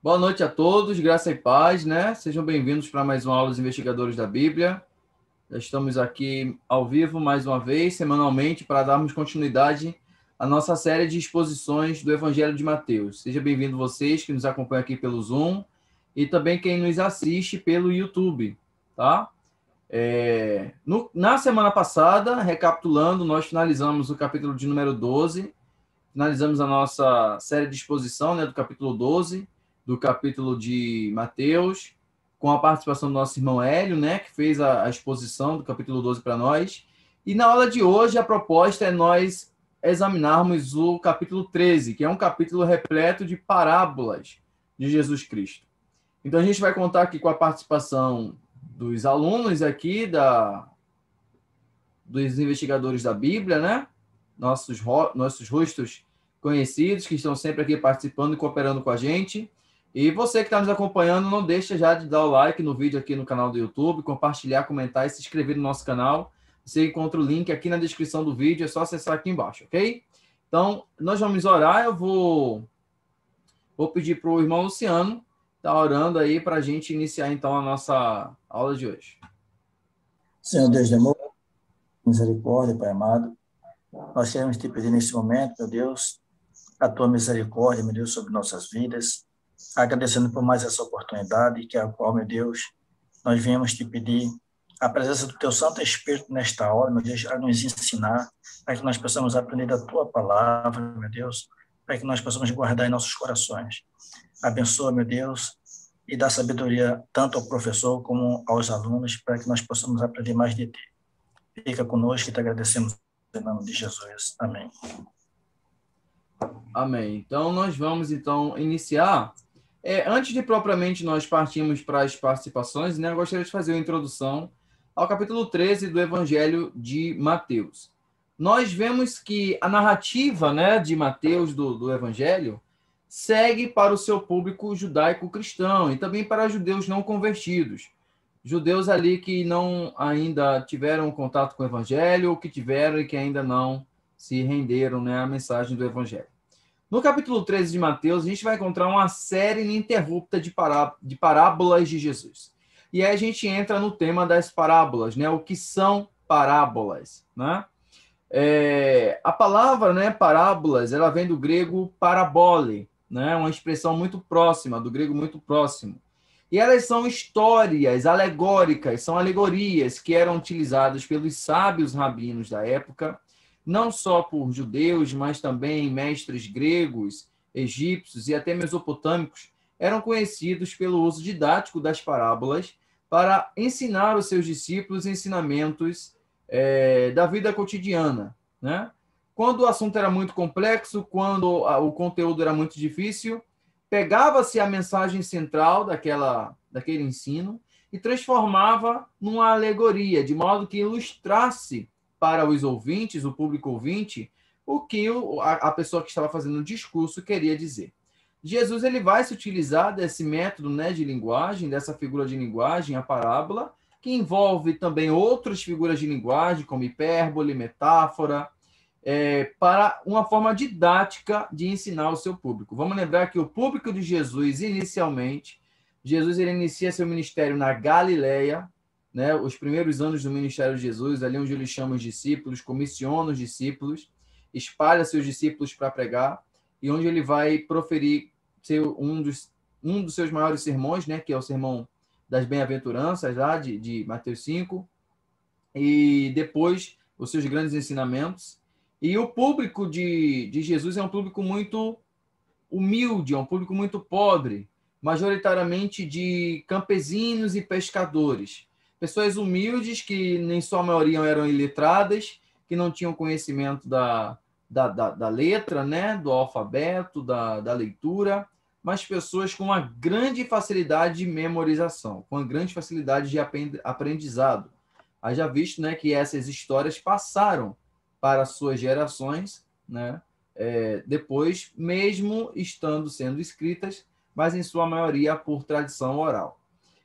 Boa noite a todos, graça e paz, né? Sejam bem-vindos para mais uma aula dos investigadores da Bíblia. Já estamos aqui ao vivo mais uma vez, semanalmente, para darmos continuidade à nossa série de exposições do Evangelho de Mateus. Seja bem-vindo vocês que nos acompanham aqui pelo Zoom e também quem nos assiste pelo YouTube, tá? Na semana passada, recapitulando, nós finalizamos o capítulo de número 12, finalizamos a nossa série de exposição, né, do capítulo 12, do capítulo de Mateus, com a participação do nosso irmão Hélio, né, que fez a exposição do capítulo 12 para nós. E na aula de hoje, a proposta é nós examinarmos o capítulo 13, que é um capítulo repleto de parábolas de Jesus Cristo. Então, a gente vai contar aqui com a participação dos alunos aqui, dos investigadores da Bíblia, né? Nossos rostos conhecidos, que estão sempre aqui participando e cooperando com a gente. E você que está nos acompanhando, não deixa já de dar o like no vídeo aqui no canal do YouTube, compartilhar, comentar e se inscrever no nosso canal. Você encontra o link aqui na descrição do vídeo, é só acessar aqui embaixo, ok? Então, nós vamos orar, eu vou pedir para o irmão Luciano estar orando aí para a gente iniciar então a nossa aula de hoje. Senhor Deus de amor, misericórdia, Pai amado, nós queremos te pedir nesse momento, meu Deus, a tua misericórdia, meu Deus, sobre nossas vidas, agradecendo por mais essa oportunidade, que é a qual, meu Deus, nós viemos te pedir a presença do teu Santo Espírito nesta hora, meu Deus, a nos ensinar, para que nós possamos aprender da tua palavra, meu Deus, para que nós possamos guardar em nossos corações. Abençoa, meu Deus, e dá sabedoria tanto ao professor como aos alunos, para que nós possamos aprender mais de ti. Fica conosco e te agradecemos em nome de Jesus. Amém. Amém. Então, nós vamos iniciar. Antes de propriamente nós partirmos para as participações, né, eu gostaria de fazer uma introdução ao capítulo 13 do Evangelho de Mateus. Nós vemos que a narrativa, né, de Mateus do Evangelho segue para o seu público judaico-cristão e também para judeus não convertidos. Judeus ali que não ainda tiveram contato com o Evangelho, ou que tiveram e que ainda não se renderam, né, à mensagem do Evangelho. No capítulo 13 de Mateus, a gente vai encontrar uma série ininterrupta de parábolas de Jesus. E aí a gente entra no tema das parábolas, né? O que são parábolas, né? A palavra, né, parábolas, ela vem do grego parabole, né? Uma expressão muito próxima, do grego muito próximo. E elas são histórias alegóricas, são alegorias que eram utilizadas pelos sábios rabinos da época, não só por judeus, mas também mestres gregos, egípcios e até mesopotâmicos, eram conhecidos pelo uso didático das parábolas para ensinar aos seus discípulos ensinamentos da vida cotidiana, né? Quando o assunto era muito complexo, quando o conteúdo era muito difícil, pegava-se a mensagem central daquele ensino e transformava numa alegoria, de modo que ilustrasse para os ouvintes, o público ouvinte, o que a pessoa que estava fazendo o discurso queria dizer. Jesus ele vai se utilizar desse método, né, de linguagem, dessa figura de linguagem, a parábola, que envolve também outras figuras de linguagem, como hipérbole, metáfora, para uma forma didática de ensinar o seu público. Vamos lembrar que o público de Jesus, inicialmente, Jesus ele inicia seu ministério na Galileia, né, os primeiros anos do ministério de Jesus, ali onde ele chama os discípulos, comissiona os discípulos, espalha seus discípulos para pregar, e onde ele vai proferir um dos seus maiores sermões, né, que é o sermão das bem-aventuranças, lá de Mateus 5, e depois os seus grandes ensinamentos. E o público de Jesus é um público muito humilde, é um público muito pobre, majoritariamente de campesinos e pescadores. Pessoas humildes que, em sua maioria, eram iletradas, que não tinham conhecimento da letra, né? Do alfabeto, da leitura, mas pessoas com uma grande facilidade de memorização, com uma grande facilidade de aprendizado. Haja visto, né, que essas histórias passaram para suas gerações, né? Depois, mesmo estando sendo escritas, mas em sua maioria por tradição oral.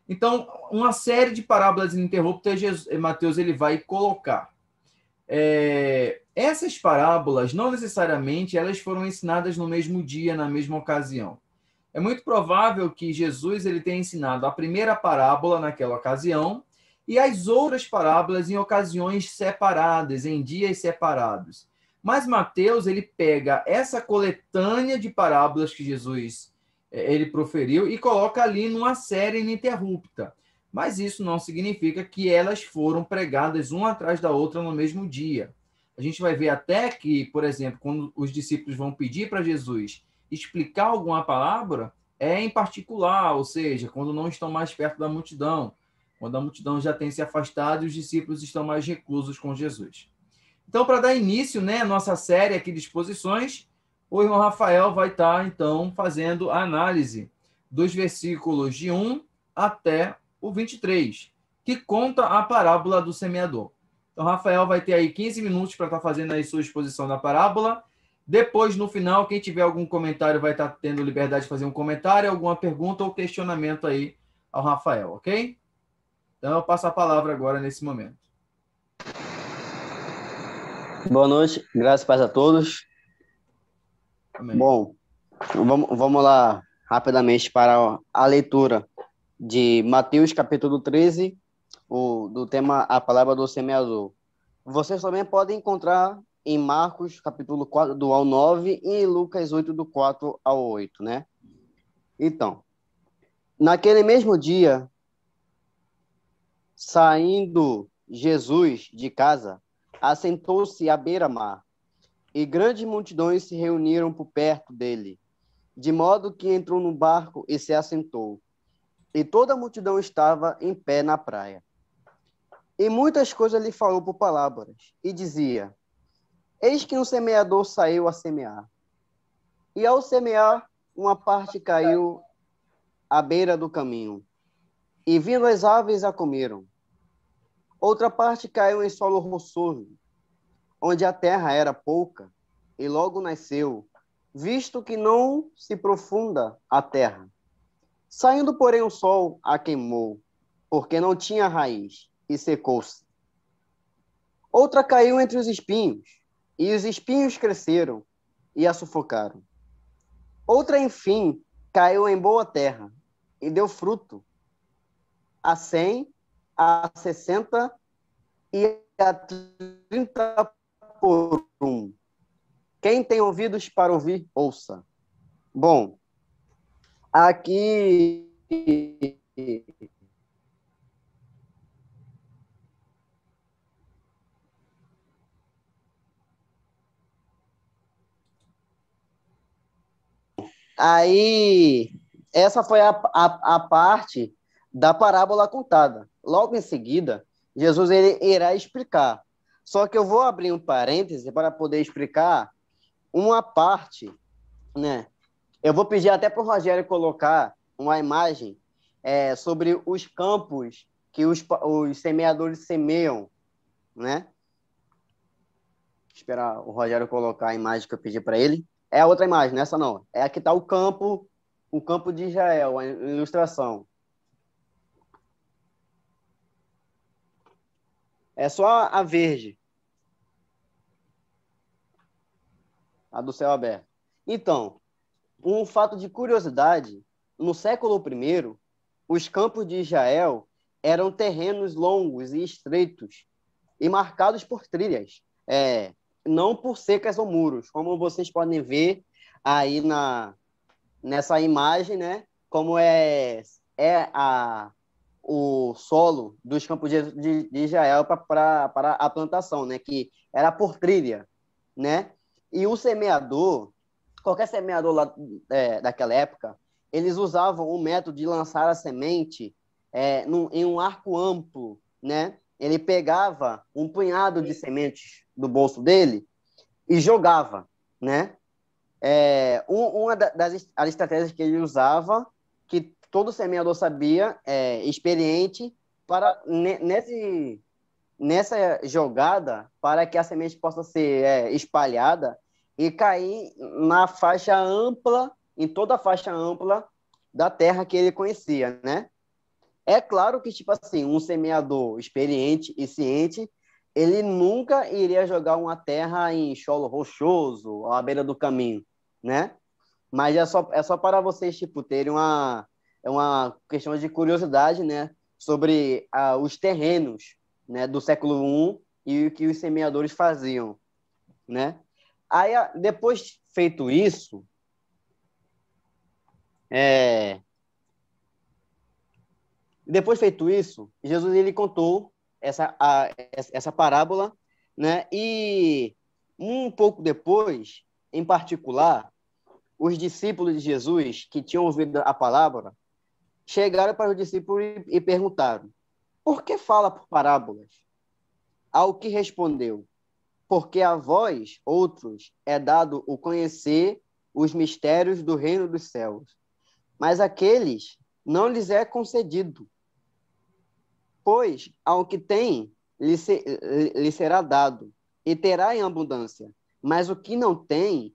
Então, uma série de parábolas ininterruptas, Mateus ele vai colocar. Essas parábolas, não necessariamente, elas foram ensinadas no mesmo dia, na mesma ocasião. É muito provável que Jesus ele tenha ensinado a primeira parábola naquela ocasião e as outras parábolas em ocasiões separadas, em dias separados. Mas Mateus ele pega essa coletânea de parábolas que Jesus ele proferiu e coloca ali numa série ininterrupta. Mas isso não significa que elas foram pregadas uma atrás da outra no mesmo dia. A gente vai ver até que, por exemplo, quando os discípulos vão pedir para Jesus explicar alguma palavra, é em particular, ou seja, quando não estão mais perto da multidão, quando a multidão já tem se afastado e os discípulos estão mais reclusos com Jesus. Então, para dar início, né, à nossa série aqui de exposições, o irmão Rafael vai estar, então, fazendo a análise dos versículos de 1 até o 23, que conta a parábola do semeador. Então, Rafael vai ter aí 15 minutos para estar fazendo aí sua exposição da parábola. Depois, no final, quem tiver algum comentário vai estar tendo liberdade de fazer um comentário, alguma pergunta ou questionamento aí ao Rafael, ok? Então, eu passo a palavra agora nesse momento. Boa noite, graças e paz a todos. Amém. Bom, vamos lá rapidamente para a leitura de Mateus capítulo 13, do tema A Palavra do Semeador. Vocês também podem encontrar em Marcos capítulo 4, do 1 ao 9, e em Lucas 8, do 4 ao 8, né? Então, naquele mesmo dia, saindo Jesus de casa, assentou-se à beira-mar, e grandes multidões se reuniram por perto dele, de modo que entrou no barco e se assentou. E toda a multidão estava em pé na praia. E muitas coisas lhe falou por palavras, e dizia: Eis que um semeador saiu a semear. E ao semear, uma parte caiu à beira do caminho, e vindo as aves a comeram. Outra parte caiu em solo rochoso, onde a terra era pouca, e logo nasceu, visto que não se profunda a terra. Saindo, porém, o sol a queimou, porque não tinha raiz, e secou-se. Outra caiu entre os espinhos, e os espinhos cresceram e a sufocaram. Outra, enfim, caiu em boa terra, e deu fruto, a 100, a 60 e a 30 por um. Quem tem ouvidos para ouvir, ouça. Bom, aqui aí essa foi a parte da parábola contada. Logo em seguida, Jesus ele irá explicar. Só que eu vou abrir um parêntese para poder explicar uma parte, né? Eu vou pedir até para o Rogério colocar uma imagem sobre os campos que os semeadores semeiam, né? Esperar o Rogério colocar a imagem que eu pedi para ele. É a outra imagem, nessa não. É aqui está o campo de Israel, a ilustração. É só a verde. A do céu aberto. Então, um fato de curiosidade, no século I, os campos de Israel eram terrenos longos e estreitos e marcados por trilhas, não por secas ou muros, como vocês podem ver aí nessa imagem, né? Como o solo dos campos de Israel para a plantação, né? Que era por trilha, né? E o semeador, qualquer semeador lá, daquela época, eles usavam o método de lançar a semente em um arco amplo, né? Ele pegava um punhado de sementes do bolso dele e jogava, né? Uma das estratégias que ele usava, que todo semeador sabia, experiente, para nessa jogada, para que a semente possa ser espalhada e cair na faixa ampla, em toda a faixa ampla da terra que ele conhecia, né? É claro que, tipo assim, um semeador experiente e ciente, ele nunca iria jogar uma terra em solo rochoso, à beira do caminho, né? Mas é só para vocês, tipo, terem uma questão de curiosidade, né, sobre os terrenos, né, do século I e o que os semeadores faziam, né? Aí, depois feito isso, Jesus ele contou essa parábola, né? E um pouco depois, em particular, os discípulos de Jesus que tinham ouvido a palavra chegaram para os discípulos e perguntaram: por que fala por parábolas? Ao que respondeu: porque a vós, outros, é dado o conhecer os mistérios do reino dos céus, mas aqueles não lhes é concedido. Pois ao que tem, lhe será dado, e terá em abundância, mas o que não tem,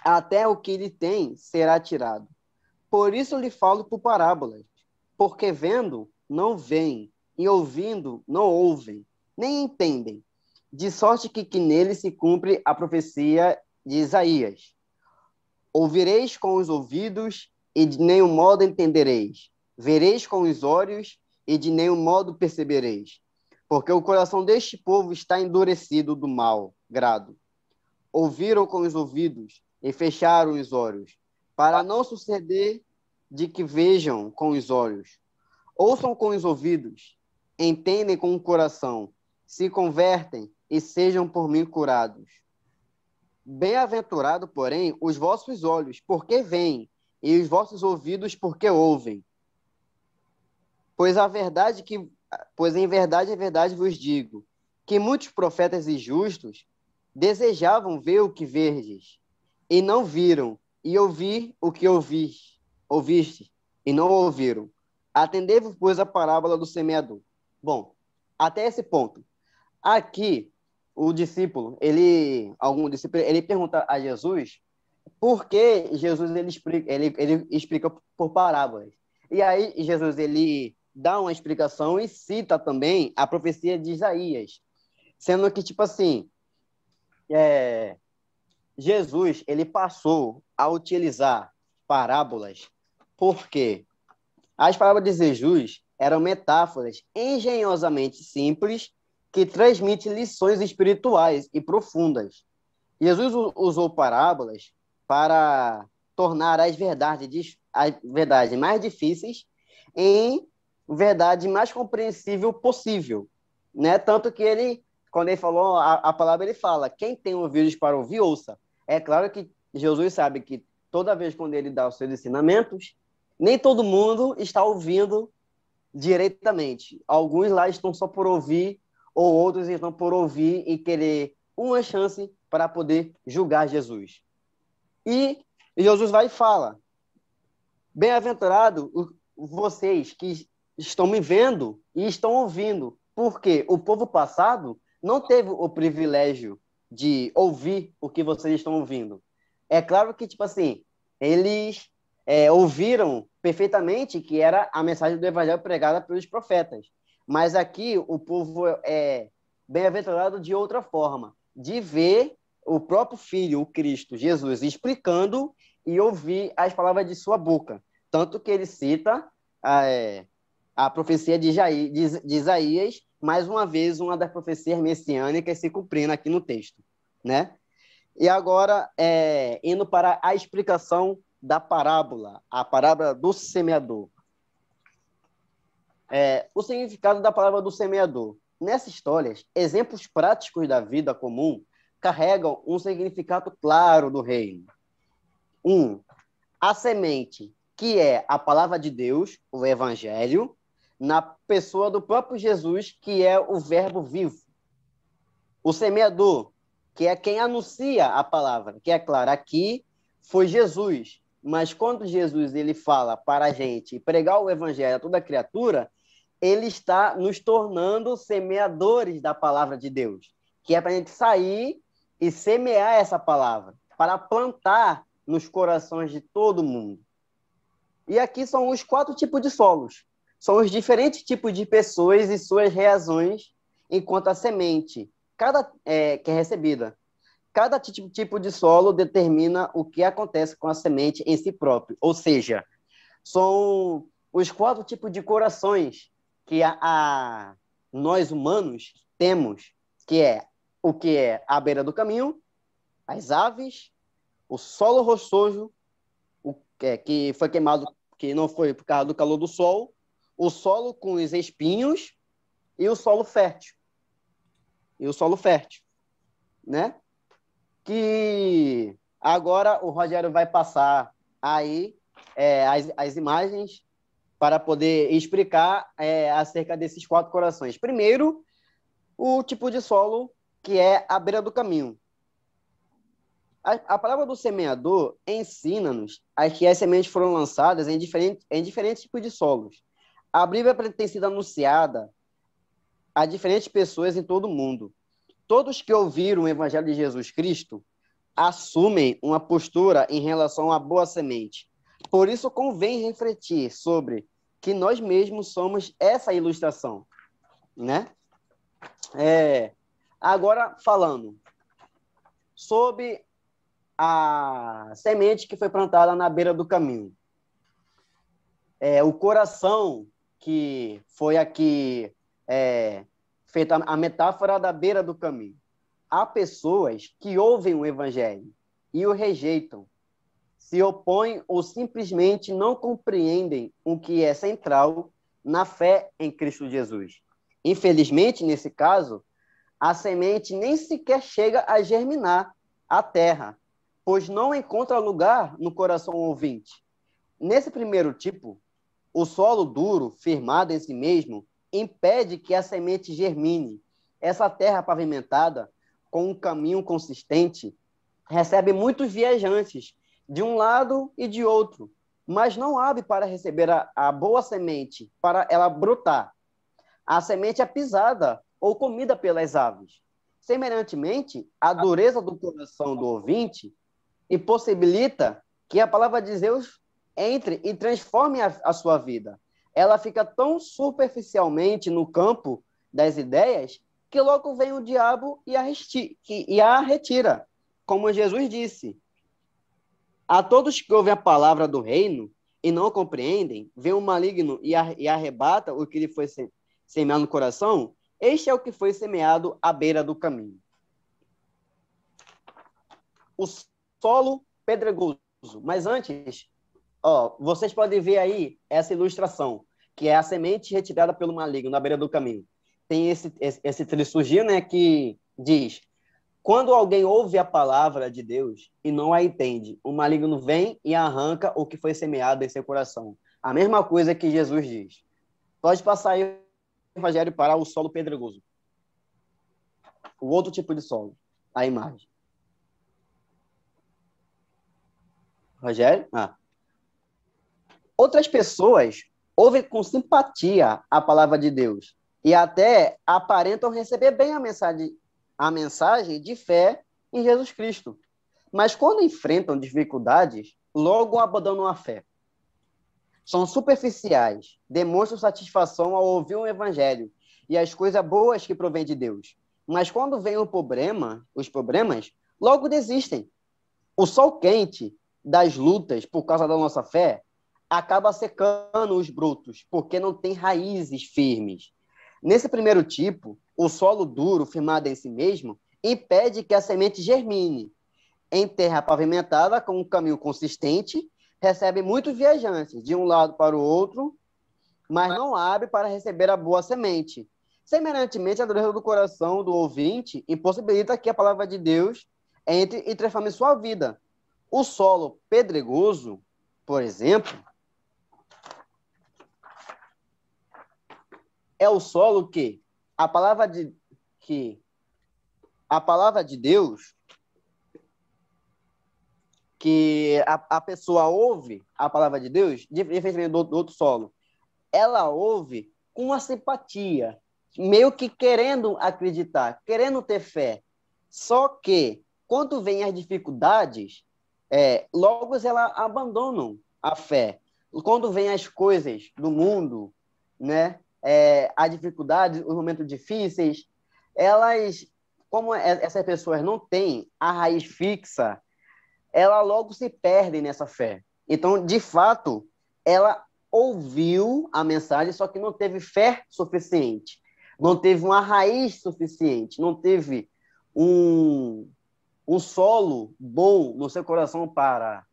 até o que lhe tem será tirado. Por isso lhe falo por parábolas, porque vendo, não veem, e ouvindo, não ouvem, nem entendem, de sorte que nele se cumpre a profecia de Isaías. Ouvireis com os ouvidos, e de nenhum modo entendereis. Vereis com os olhos, e de nenhum modo percebereis. Porque o coração deste povo está endurecido do mau grado. Ouviram com os ouvidos, e fecharam os olhos, para não suceder de que vejam com os olhos. Ouçam com os ouvidos, entendem com o coração, se convertem e sejam por mim curados. Bem-aventurado, porém, os vossos olhos, porque veem, e os vossos ouvidos, porque ouvem. Pois em verdade vos digo, que muitos profetas e justos desejavam ver o que verdes, e não viram, e ouvir o que ouviste, e não ouviram. Atendei-vos, pois, a parábola do semeador. Bom, até esse ponto. Aqui, algum discípulo, ele pergunta a Jesus por que Jesus ele explica por parábolas. E aí, Jesus ele dá uma explicação e cita também a profecia de Isaías, sendo que, tipo assim, Jesus ele passou a utilizar parábolas porque as parábolas de Jesus eram metáforas engenhosamente simples que transmitem lições espirituais e profundas. Jesus usou parábolas para tornar as verdades mais difíceis em verdade mais compreensível possível, né? Tanto que ele, quando ele falou a palavra, ele fala: quem tem ouvidos para ouvir, ouça. É claro que Jesus sabe que toda vez quando ele dá os seus ensinamentos, nem todo mundo está ouvindo diretamente. Alguns lá estão só por ouvir, ou outros estão por ouvir e querer uma chance para poder julgar Jesus. E Jesus vai e fala: bem-aventurado vocês que estão me vendo e estão ouvindo, porque o povo passado não teve o privilégio de ouvir o que vocês estão ouvindo. É claro que, tipo assim, eles ouviram perfeitamente que era a mensagem do evangelho pregada pelos profetas. Mas aqui o povo é bem-aventurado de outra forma, de ver o próprio Filho, o Cristo, Jesus, explicando e ouvir as palavras de sua boca. Tanto que ele cita a profecia de Isaías, mais uma vez, uma das profecias messiânicas se cumprindo aqui no texto, né? E agora, indo para a explicação da parábola, a parábola do semeador. O significado da palavra do semeador. Nessas histórias, exemplos práticos da vida comum carregam um significado claro do reino. A semente, que é a palavra de Deus, o evangelho, na pessoa do próprio Jesus, que é o verbo vivo. O semeador, que é quem anuncia a palavra, que é claro, aqui foi Jesus, mas quando Jesus ele fala para a gente pregar o evangelho a toda criatura, ele está nos tornando semeadores da palavra de Deus, que é para a gente sair e semear essa palavra, para plantar nos corações de todo mundo. E aqui são os 4 tipos de solos, são os diferentes tipos de pessoas e suas reações enquanto a semente que é recebida. cada tipo de solo determina o que acontece com a semente em si próprio. Ou seja, são os 4 tipos de corações que nós humanos temos, que é o que é a beira do caminho, as aves, o solo rochoso, que foi queimado, que não foi por causa do calor do sol, o solo com os espinhos e o solo fértil. Né? Que agora o Rogério vai passar aí as imagens para poder explicar acerca desses 4 corações. Primeiro, o tipo de solo que é a beira do caminho. A palavra do semeador ensina-nos que as sementes foram lançadas em diferentes tipos de solos. A Bíblia tem sido anunciada a diferentes pessoas em todo o mundo. Todos que ouviram o Evangelho de Jesus Cristo assumem uma postura em relação à boa semente. Por isso, convém refletir sobre que nós mesmos somos essa ilustração, né? Agora, falando sobre a semente que foi plantada na beira do caminho. O coração, que foi aqui feita a metáfora da beira do caminho. Há pessoas que ouvem o Evangelho e o rejeitam, se opõem ou simplesmente não compreendem o que é central na fé em Cristo Jesus. Infelizmente, nesse caso, a semente nem sequer chega a germinar a terra, pois não encontra lugar no coração ouvinte. Nesse primeiro tipo, o solo duro, firmado em si mesmo, impede que a semente germine. Essa terra pavimentada, com um caminho consistente, recebe muitos viajantes, de um lado e de outro, mas não abre para receber a boa semente, para ela brotar. A semente é pisada ou comida pelas aves. Semelhantemente, a dureza do coração do ouvinte impossibilita que a palavra de Deus entre e transforme a sua vida. Ela fica tão superficialmente no campo das ideias que logo vem o diabo e a retira. Como Jesus disse, a todos que ouvem a palavra do reino e não compreendem, vem o maligno e arrebata o que lhe foi semeado no coração. Este é o que foi semeado à beira do caminho. O solo pedregoso. Mas antes, vocês podem ver aí essa ilustração, que é a semente retirada pelo maligno na beira do caminho. Tem esse trecho surgindo, né, que diz: quando alguém ouve a palavra de Deus e não a entende, o maligno vem e arranca o que foi semeado em seu coração. A mesma coisa que Jesus diz. Pode passar aí o Evangelho para o solo pedregoso. O outro tipo de solo. A imagem. Rogério? Outras pessoas ouvem com simpatia a palavra de Deus e até aparentam receber bem a mensagem de fé em Jesus Cristo. Mas quando enfrentam dificuldades, logo abandonam a fé. São superficiais, demonstram satisfação ao ouvir o Evangelho e as coisas boas que provém de Deus. Mas quando vem os problemas, logo desistem. O sol quente das lutas por causa da nossa fé acaba secando os brotos, porque não tem raízes firmes. Nesse primeiro tipo, o solo duro, firmado em si mesmo, impede que a semente germine. Em terra pavimentada, com um caminho consistente, recebe muitos viajantes, de um lado para o outro, mas não abre para receber a boa semente. Semelhantemente, a dureza do coração do ouvinte impossibilita que a palavra de Deus entre e transforme sua vida. O solo pedregoso, por exemplo, é o solo que a palavra de Deus, que a pessoa ouve a palavra de Deus, diferentemente do outro solo, ela ouve com uma simpatia, meio que querendo acreditar, querendo ter fé. Só que, quando vem as dificuldades, logo elas abandonam a fé. Quando vem as coisas do mundo, né, a dificuldade, os momentos difíceis, elas como essas pessoas não têm a raiz fixa, ela logo se perde nessa fé. Então, de fato, ela ouviu a mensagem, só que não teve fé suficiente, não teve uma raiz suficiente, não teve um solo bom no seu coração para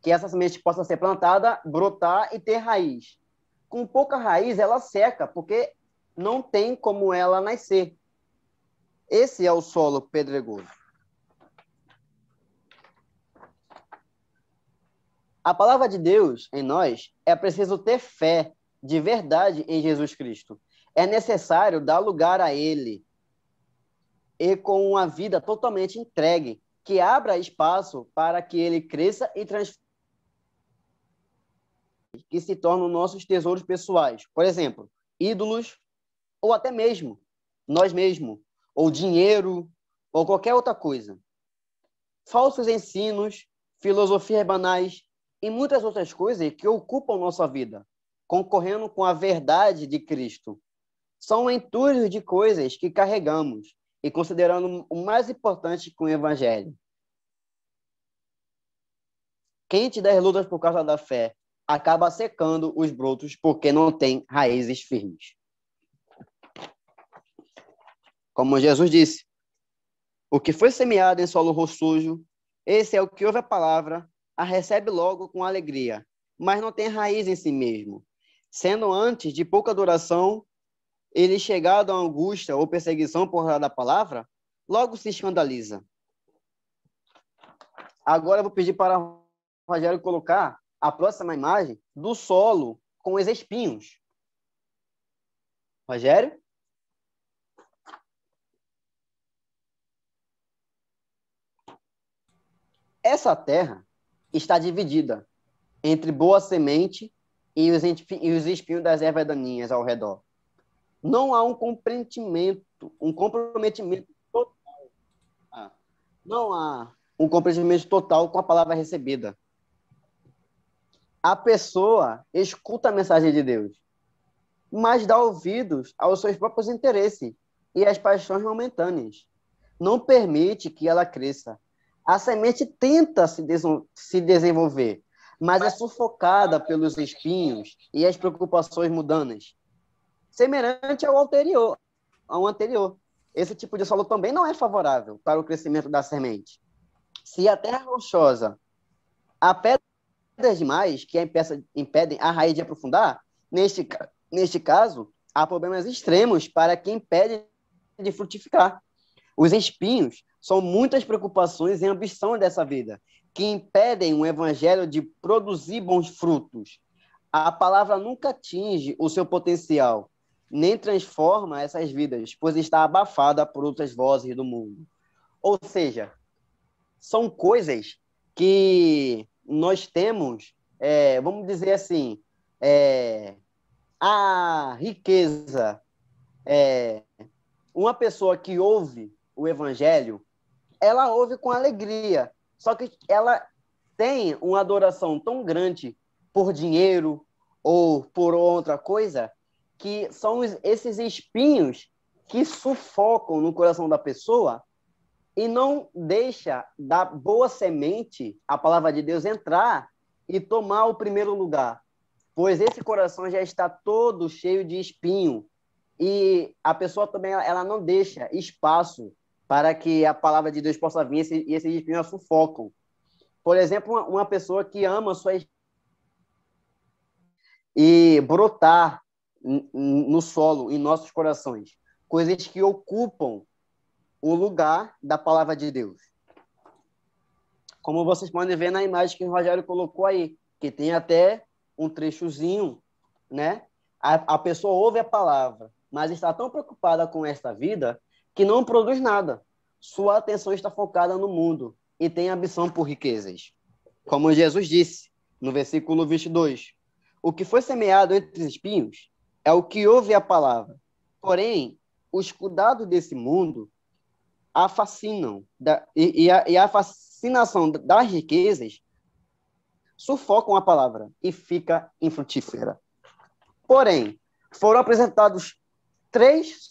que essa semente possa ser plantada, brotar e ter raiz. Com pouca raiz, ela seca, porque não tem como ela nascer. Esse é o solo pedregoso. A palavra de Deus em nós é preciso ter fé de verdade em Jesus Cristo. É necessário dar lugar a Ele e com uma vida totalmente entregue, que abra espaço para que Ele cresça e transforme, que se tornam nossos tesouros pessoais. Por exemplo, ídolos, ou até mesmo nós mesmos, ou dinheiro, ou qualquer outra coisa. Falsos ensinos, filosofias banais e muitas outras coisas que ocupam nossa vida, concorrendo com a verdade de Cristo. São entulhos de coisas que carregamos e considerando o mais importante que o Evangelho. Quente das lutas por causa da fé acaba secando os brotos porque não tem raízes firmes. Como Jesus disse, o que foi semeado em solo rochoso, esse é o que ouve a palavra, a recebe logo com alegria, mas não tem raiz em si mesmo. Sendo antes de pouca duração, ele chegado à angústia ou perseguição por causa da palavra, logo se escandaliza. Agora eu vou pedir para o Rogério colocar a próxima imagem do solo com os espinhos. Rogério? Essa terra está dividida entre boa semente e os espinhos das ervas daninhas ao redor. Não há um comprometimento total. Não há um comprometimento total com a palavra recebida. A pessoa escuta a mensagem de Deus, mas dá ouvidos aos seus próprios interesses e às paixões momentâneas. Não permite que ela cresça. A semente tenta se desenvolver, mas é sufocada pelos espinhos e as preocupações mundanas. Semelhante ao anterior. Esse tipo de solo também não é favorável para o crescimento da semente. Se a terra é rochosa, há pedras demais que impedem a raiz de aprofundar, neste caso, há problemas extremos para que impedem de frutificar. Os espinhos são muitas preocupações e ambição dessa vida, que impedem o evangelho de produzir bons frutos. A palavra nunca atinge o seu potencial, nem transforma essas vidas, pois está abafada por outras vozes do mundo. Ou seja, são coisas que nós temos, vamos dizer assim, a riqueza, uma pessoa que ouve o evangelho, ela ouve com alegria, só que ela tem uma adoração tão grande por dinheiro ou por outra coisa, que são esses espinhos que sufocam no coração da pessoa e não deixa da boa semente, a palavra de Deus, entrar e tomar o primeiro lugar, pois esse coração já está todo cheio de espinho e a pessoa também ela não deixa espaço para que a palavra de Deus possa vir e esses espinhos a sufocam. Por exemplo, uma pessoa que ama e brotar no solo, em nossos corações, coisas que ocupam o lugar da palavra de Deus. Como vocês podem ver na imagem que o Rogério colocou aí, que tem até um trechozinho, né? A pessoa ouve a palavra, mas está tão preocupada com esta vida que não produz nada. Sua atenção está focada no mundo e tem ambição por riquezas. Como Jesus disse no versículo 22, o que foi semeado entre os espinhos é o que ouve a palavra. Porém, os cuidados desse mundo a fascinam, e a fascinação das riquezas sufocam a palavra e fica infrutífera. Porém, foram apresentados três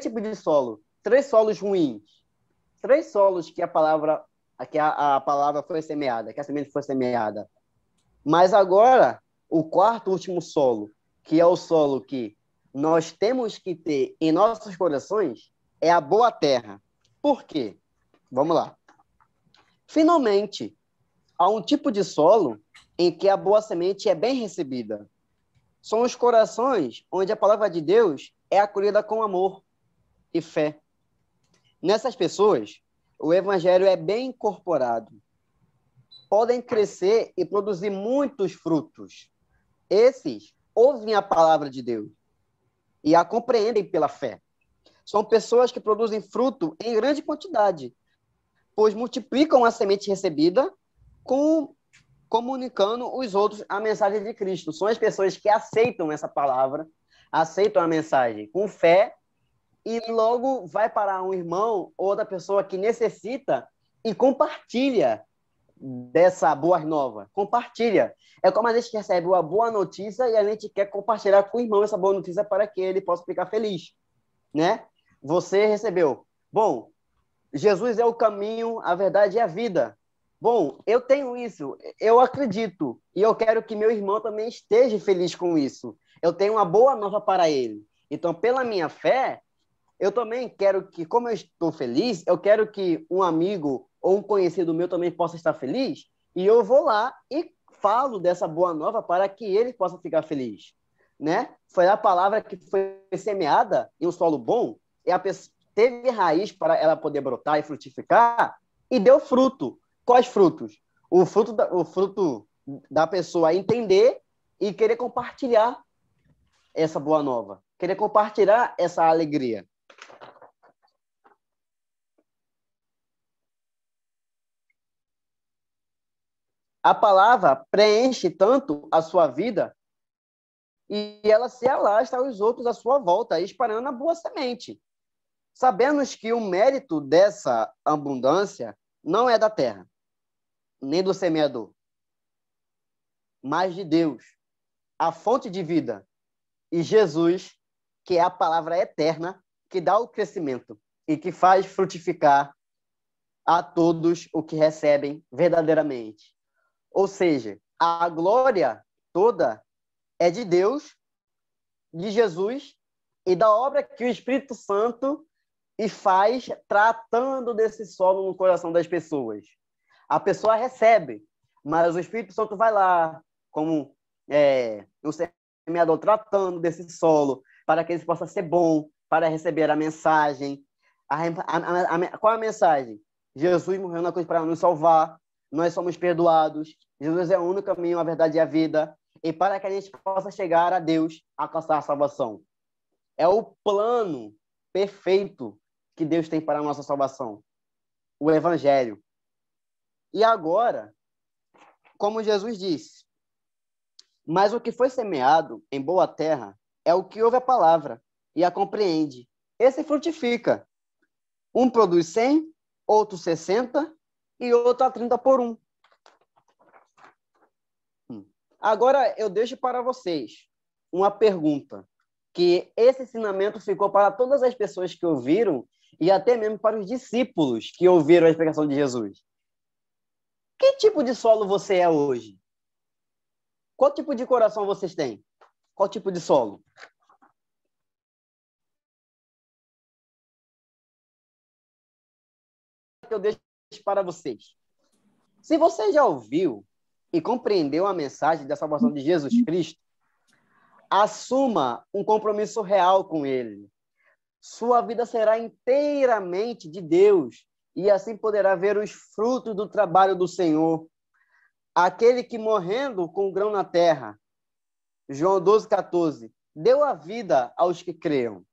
tipos de solo, 3 solos ruins, 3 solos que a palavra foi semeada, que a semente foi semeada. Mas agora, o quarto, último solo, que é o solo que nós temos que ter em nossos corações, é a boa terra. Por quê? Vamos lá. Finalmente, há um tipo de solo em que a boa semente é bem recebida. São os corações onde a palavra de Deus é acolhida com amor e fé. Nessas pessoas, o evangelho é bem incorporado. Podem crescer e produzir muitos frutos. Esses ouvem a palavra de Deus e a compreendem pela fé. São pessoas que produzem fruto em grande quantidade, pois multiplicam a semente recebida comunicando os outros a mensagem de Cristo. São as pessoas que aceitam essa palavra, aceitam a mensagem com fé e logo vai para um irmão ou outra pessoa que necessita e compartilha dessa boa nova. Compartilha. É como a gente recebe uma boa notícia e a gente quer compartilhar com o irmão essa boa notícia para que ele possa ficar feliz, né? Você recebeu. Bom, Jesus é o caminho, a verdade e a vida. Bom, eu tenho isso, eu acredito, e eu quero que meu irmão também esteja feliz com isso. Eu tenho uma boa nova para ele. Então, pela minha fé, eu também quero que, como eu estou feliz, eu quero que um amigo ou um conhecido meu também possa estar feliz, e eu vou lá e falo dessa boa nova para que ele possa ficar feliz, né? Foi a palavra que foi semeada em um solo bom, e a pessoa teve raiz para ela poder brotar e frutificar, e deu fruto. Quais frutos? O fruto da pessoa entender e querer compartilhar essa boa nova, querer compartilhar essa alegria. A palavra preenche tanto a sua vida e ela se alastra aos outros à sua volta, espalhando a boa semente. Sabemos que o mérito dessa abundância não é da terra, nem do semeador, mas de Deus, a fonte de vida, e Jesus, que é a palavra eterna, que dá o crescimento e que faz frutificar a todos o que recebem verdadeiramente. Ou seja, a glória toda é de Deus, de Jesus e da obra que o Espírito Santo faz tratando desse solo no coração das pessoas. A pessoa recebe, mas o Espírito Santo vai lá, como um semeador tratando desse solo, para que ele possa ser bom, para receber a mensagem. Qual é a mensagem? Jesus morreu na cruz para nos salvar, nós somos perdoados, Jesus é o único caminho, a verdade e a vida, e para que a gente possa chegar a Deus, alcançar a salvação. É o plano perfeito que Deus tem para a nossa salvação, o Evangelho. E agora, como Jesus disse, mas o que foi semeado em boa terra é o que ouve a palavra e a compreende. Esse frutifica. Um produz 100, outro 60 e outro a 30 por 1. Agora eu deixo para vocês uma pergunta, que esse ensinamento ficou para todas as pessoas que ouviram e até mesmo para os discípulos que ouviram a explicação de Jesus. Que tipo de solo você é hoje? Qual tipo de coração vocês têm? Qual tipo de solo? Eu deixo para vocês. Se você já ouviu e compreendeu a mensagem da salvação de Jesus Cristo, assuma um compromisso real com Ele. Sua vida será inteiramente de Deus e assim poderá ver os frutos do trabalho do Senhor. Aquele que morrendo com o grão na terra, João 12,14, deu a vida aos que cream.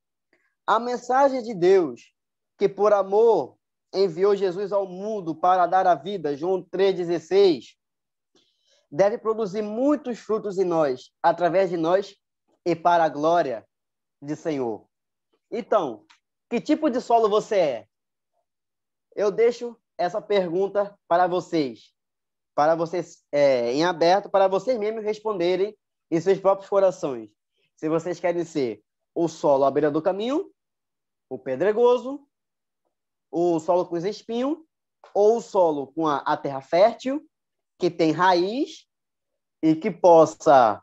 A mensagem de Deus, que por amor enviou Jesus ao mundo para dar a vida, João 3,16, deve produzir muitos frutos em nós, através de nós e para a glória do Senhor. Então, que tipo de solo você é? Eu deixo essa pergunta para vocês em aberto, para vocês mesmos responderem em seus próprios corações. Se vocês querem ser o solo à beira do caminho, o pedregoso, o solo com espinho, ou o solo com a terra fértil, que tem raiz e que possa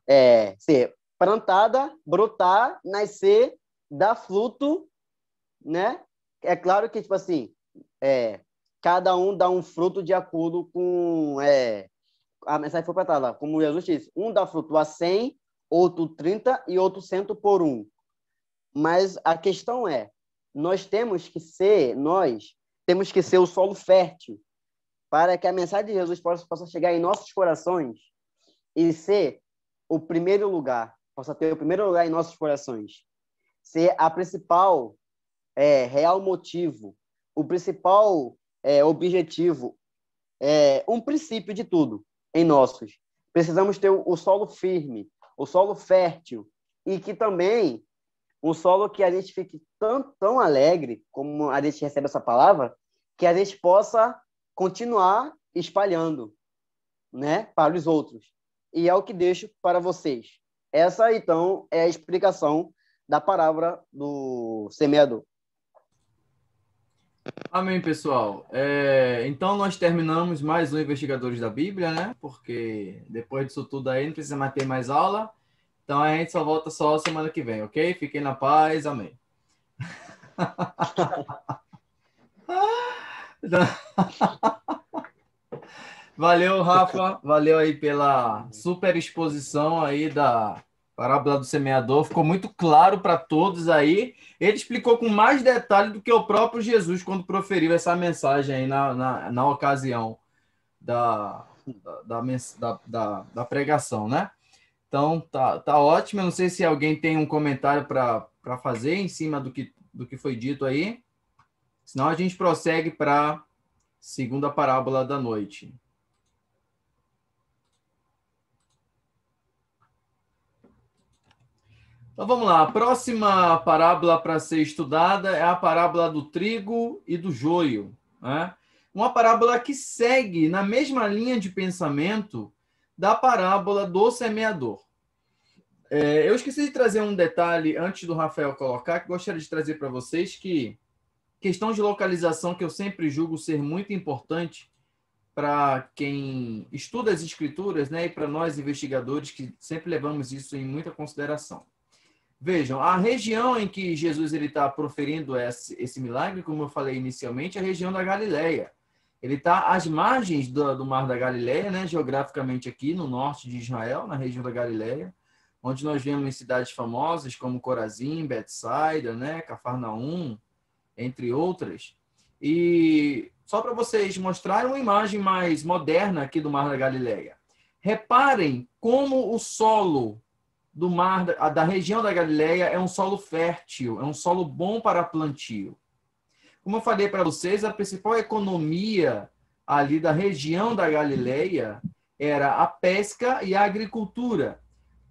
ser plantada, brotar, nascer, dar fruto, né? É claro que, tipo assim, cada um dá um fruto de acordo com a mensagem foi plantada, como Jesus disse, um dá fruto a 100, outro 30 e outro 100 por um. Mas a questão nós temos que ser o solo fértil para que a mensagem de Jesus possa chegar em nossos corações e ser o primeiro lugar, possa ter o primeiro lugar em nossos corações, ser a principal real motivo, o principal objetivo, um princípio de tudo em nossos. Precisamos ter o solo firme, o solo fértil, e que também um solo que a gente fique tão alegre, como a gente recebe essa palavra, que a gente possa continuar espalhando, né, para os outros. E é o que deixo para vocês. Essa, então, é a explicação da palavra do semeador. Amém, pessoal. Então, nós terminamos mais um Investigadores da Bíblia, né? Porque depois disso tudo aí, não precisa mais ter mais aula. Então, a gente só volta só semana que vem, ok? Fiquem na paz. Amém. Valeu, Rafa. Valeu aí pela super exposição aí da parábola do semeador. Ficou muito claro para todos aí. Ele explicou com mais detalhe do que o próprio Jesus quando proferiu essa mensagem aí na ocasião da pregação, né? Então, tá ótimo. Eu não sei se alguém tem um comentário para fazer em cima do que foi dito aí. Senão a gente prossegue para a segunda parábola da noite. Então vamos lá, a próxima parábola para ser estudada é a parábola do trigo e do joio, né? Uma parábola que segue na mesma linha de pensamento da parábola do semeador. Eu esqueci de trazer um detalhe antes do Rafael colocar, que gostaria de trazer para vocês, que questão de localização que eu sempre julgo ser muito importante para quem estuda as escrituras, né, e para nós investigadores que sempre levamos isso em muita consideração. Vejam, a região em que Jesus está proferindo esse milagre, como eu falei inicialmente, é a região da Galileia. Ele está às margens do Mar da Galileia, né, geograficamente aqui no norte de Israel, na região da Galileia, onde nós vemos cidades famosas como Corazim, Betsaida, né, Cafarnaum, entre outras. E só para vocês mostrarem uma imagem mais moderna aqui do Mar da Galileia. Reparem como o solo do mar, da região da Galileia é um solo fértil, é um solo bom para plantio. Como eu falei para vocês, a principal economia ali da região da Galileia era a pesca e a agricultura.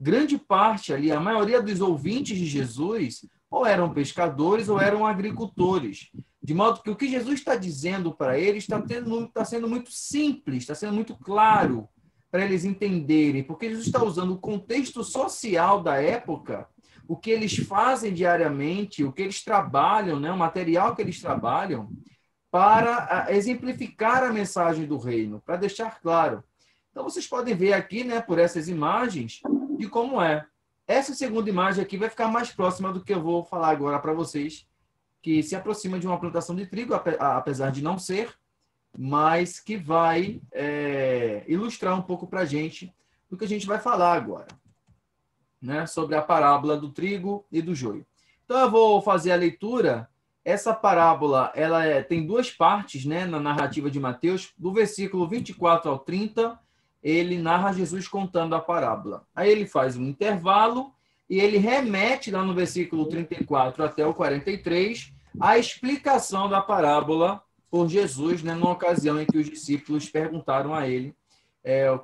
Grande parte ali, a maioria dos ouvintes de Jesus, ou eram pescadores ou eram agricultores. De modo que o que Jesus está dizendo para eles está sendo muito simples, está sendo muito claro para eles entenderem, porque Jesus está usando o contexto social da época, o que eles fazem diariamente, o que eles trabalham, né, o material que eles trabalham, para exemplificar a mensagem do reino, para deixar claro. Então, vocês podem ver aqui, né, por essas imagens, de como é. Essa segunda imagem aqui vai ficar mais próxima do que eu vou falar agora para vocês, que se aproxima de uma plantação de trigo, apesar de não ser, mas que vai ilustrar um pouco para a gente do que a gente vai falar agora, né, sobre a parábola do trigo e do joio. Então, eu vou fazer a leitura. Essa parábola tem duas partes, né, na narrativa de Mateus. Do versículo 24 ao 30, ele narra Jesus contando a parábola. Aí ele faz um intervalo e ele remete lá no versículo 34 até o 43 a explicação da parábola por Jesus, né, numa ocasião em que os discípulos perguntaram a ele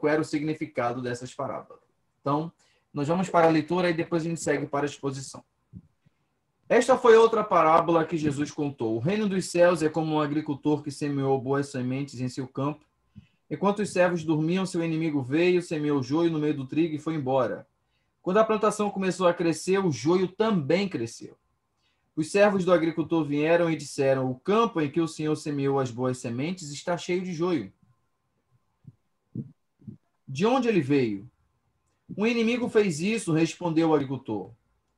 qual era o significado dessas parábolas. Então, nós vamos para a leitura e depois a gente segue para a exposição. Esta foi outra parábola que Jesus contou. O reino dos céus é como um agricultor que semeou boas sementes em seu campo. Enquanto os servos dormiam, seu inimigo veio, semeou joio no meio do trigo e foi embora. Quando a plantação começou a crescer, o joio também cresceu. Os servos do agricultor vieram e disseram: o campo em que o Senhor semeou as boas sementes está cheio de joio. De onde ele veio? Um inimigo fez isso, respondeu o agricultor.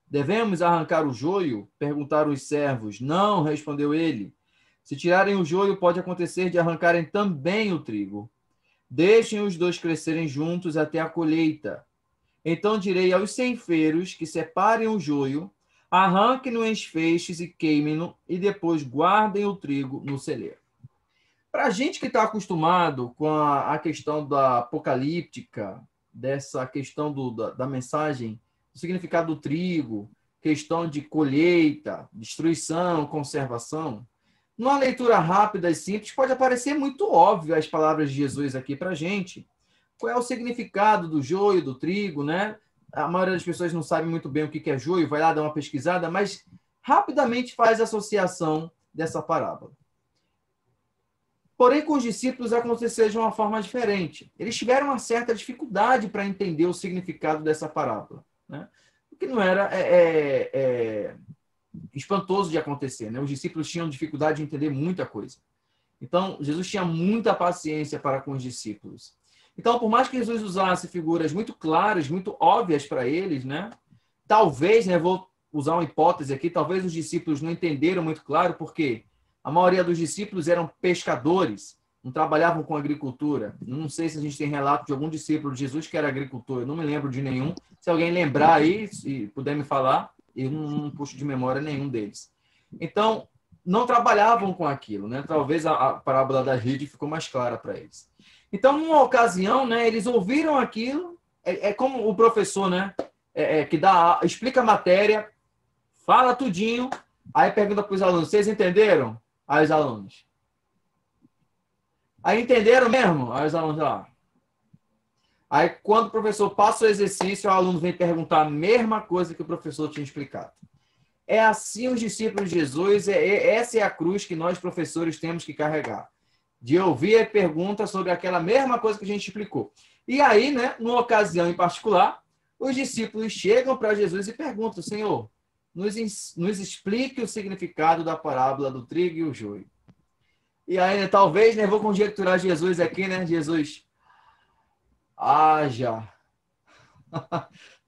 Devemos arrancar o joio? Perguntaram os servos. Não, respondeu ele. Se tirarem o joio, pode acontecer de arrancarem também o trigo. Deixem os dois crescerem juntos até a colheita. Então direi aos ceifeiros que separem o joio, arranquem-no em feixes e queimem-no, e depois guardem o trigo no celeiro. Para a gente que está acostumado com a questão da apocalíptica, dessa questão da mensagem, do significado do trigo, questão de colheita, destruição, conservação, numa leitura rápida e simples, pode parecer muito óbvio as palavras de Jesus aqui para a gente. Qual é o significado do joio, do trigo, né? A maioria das pessoas não sabe muito bem o que é joio, vai lá dar uma pesquisada, mas rapidamente faz a associação dessa parábola. Porém, com os discípulos aconteceu de uma forma diferente. Eles tiveram uma certa dificuldade para entender o significado dessa parábola, né? O que não era espantoso de acontecer, né? Os discípulos tinham dificuldade de entender muita coisa. Então, Jesus tinha muita paciência para com os discípulos. Então, por mais que Jesus usasse figuras muito claras, muito óbvias para eles, né? Talvez, né, vou usar uma hipótese aqui, talvez os discípulos não entenderam muito claro, porque a maioria dos discípulos eram pescadores, não trabalhavam com agricultura. Não sei se a gente tem relato de algum discípulo de Jesus que era agricultor, eu não me lembro de nenhum. Se alguém lembrar aí, e puder me falar, eu não puxo de memória nenhum deles. Então, não trabalhavam com aquilo, né? Talvez a parábola da rede ficou mais clara para eles. Então, numa ocasião, né, eles ouviram aquilo, é como o professor, né, que explica a matéria, fala tudinho, aí pergunta para os alunos: vocês entenderam? Aí os alunos: aí entenderam mesmo? Aí os alunos lá. Aí, quando o professor passa o exercício, o aluno vem perguntar a mesma coisa que o professor tinha explicado. É assim os discípulos de Jesus, essa é a cruz que nós, professores, temos que carregar. De ouvir a pergunta sobre aquela mesma coisa que a gente explicou. E aí, né, numa ocasião em particular, os discípulos chegam para Jesus e perguntam: Senhor, nos explique o significado da parábola do trigo e o joio. E aí, né, talvez, né, vou conjecturar Jesus aqui, né, Jesus, haja.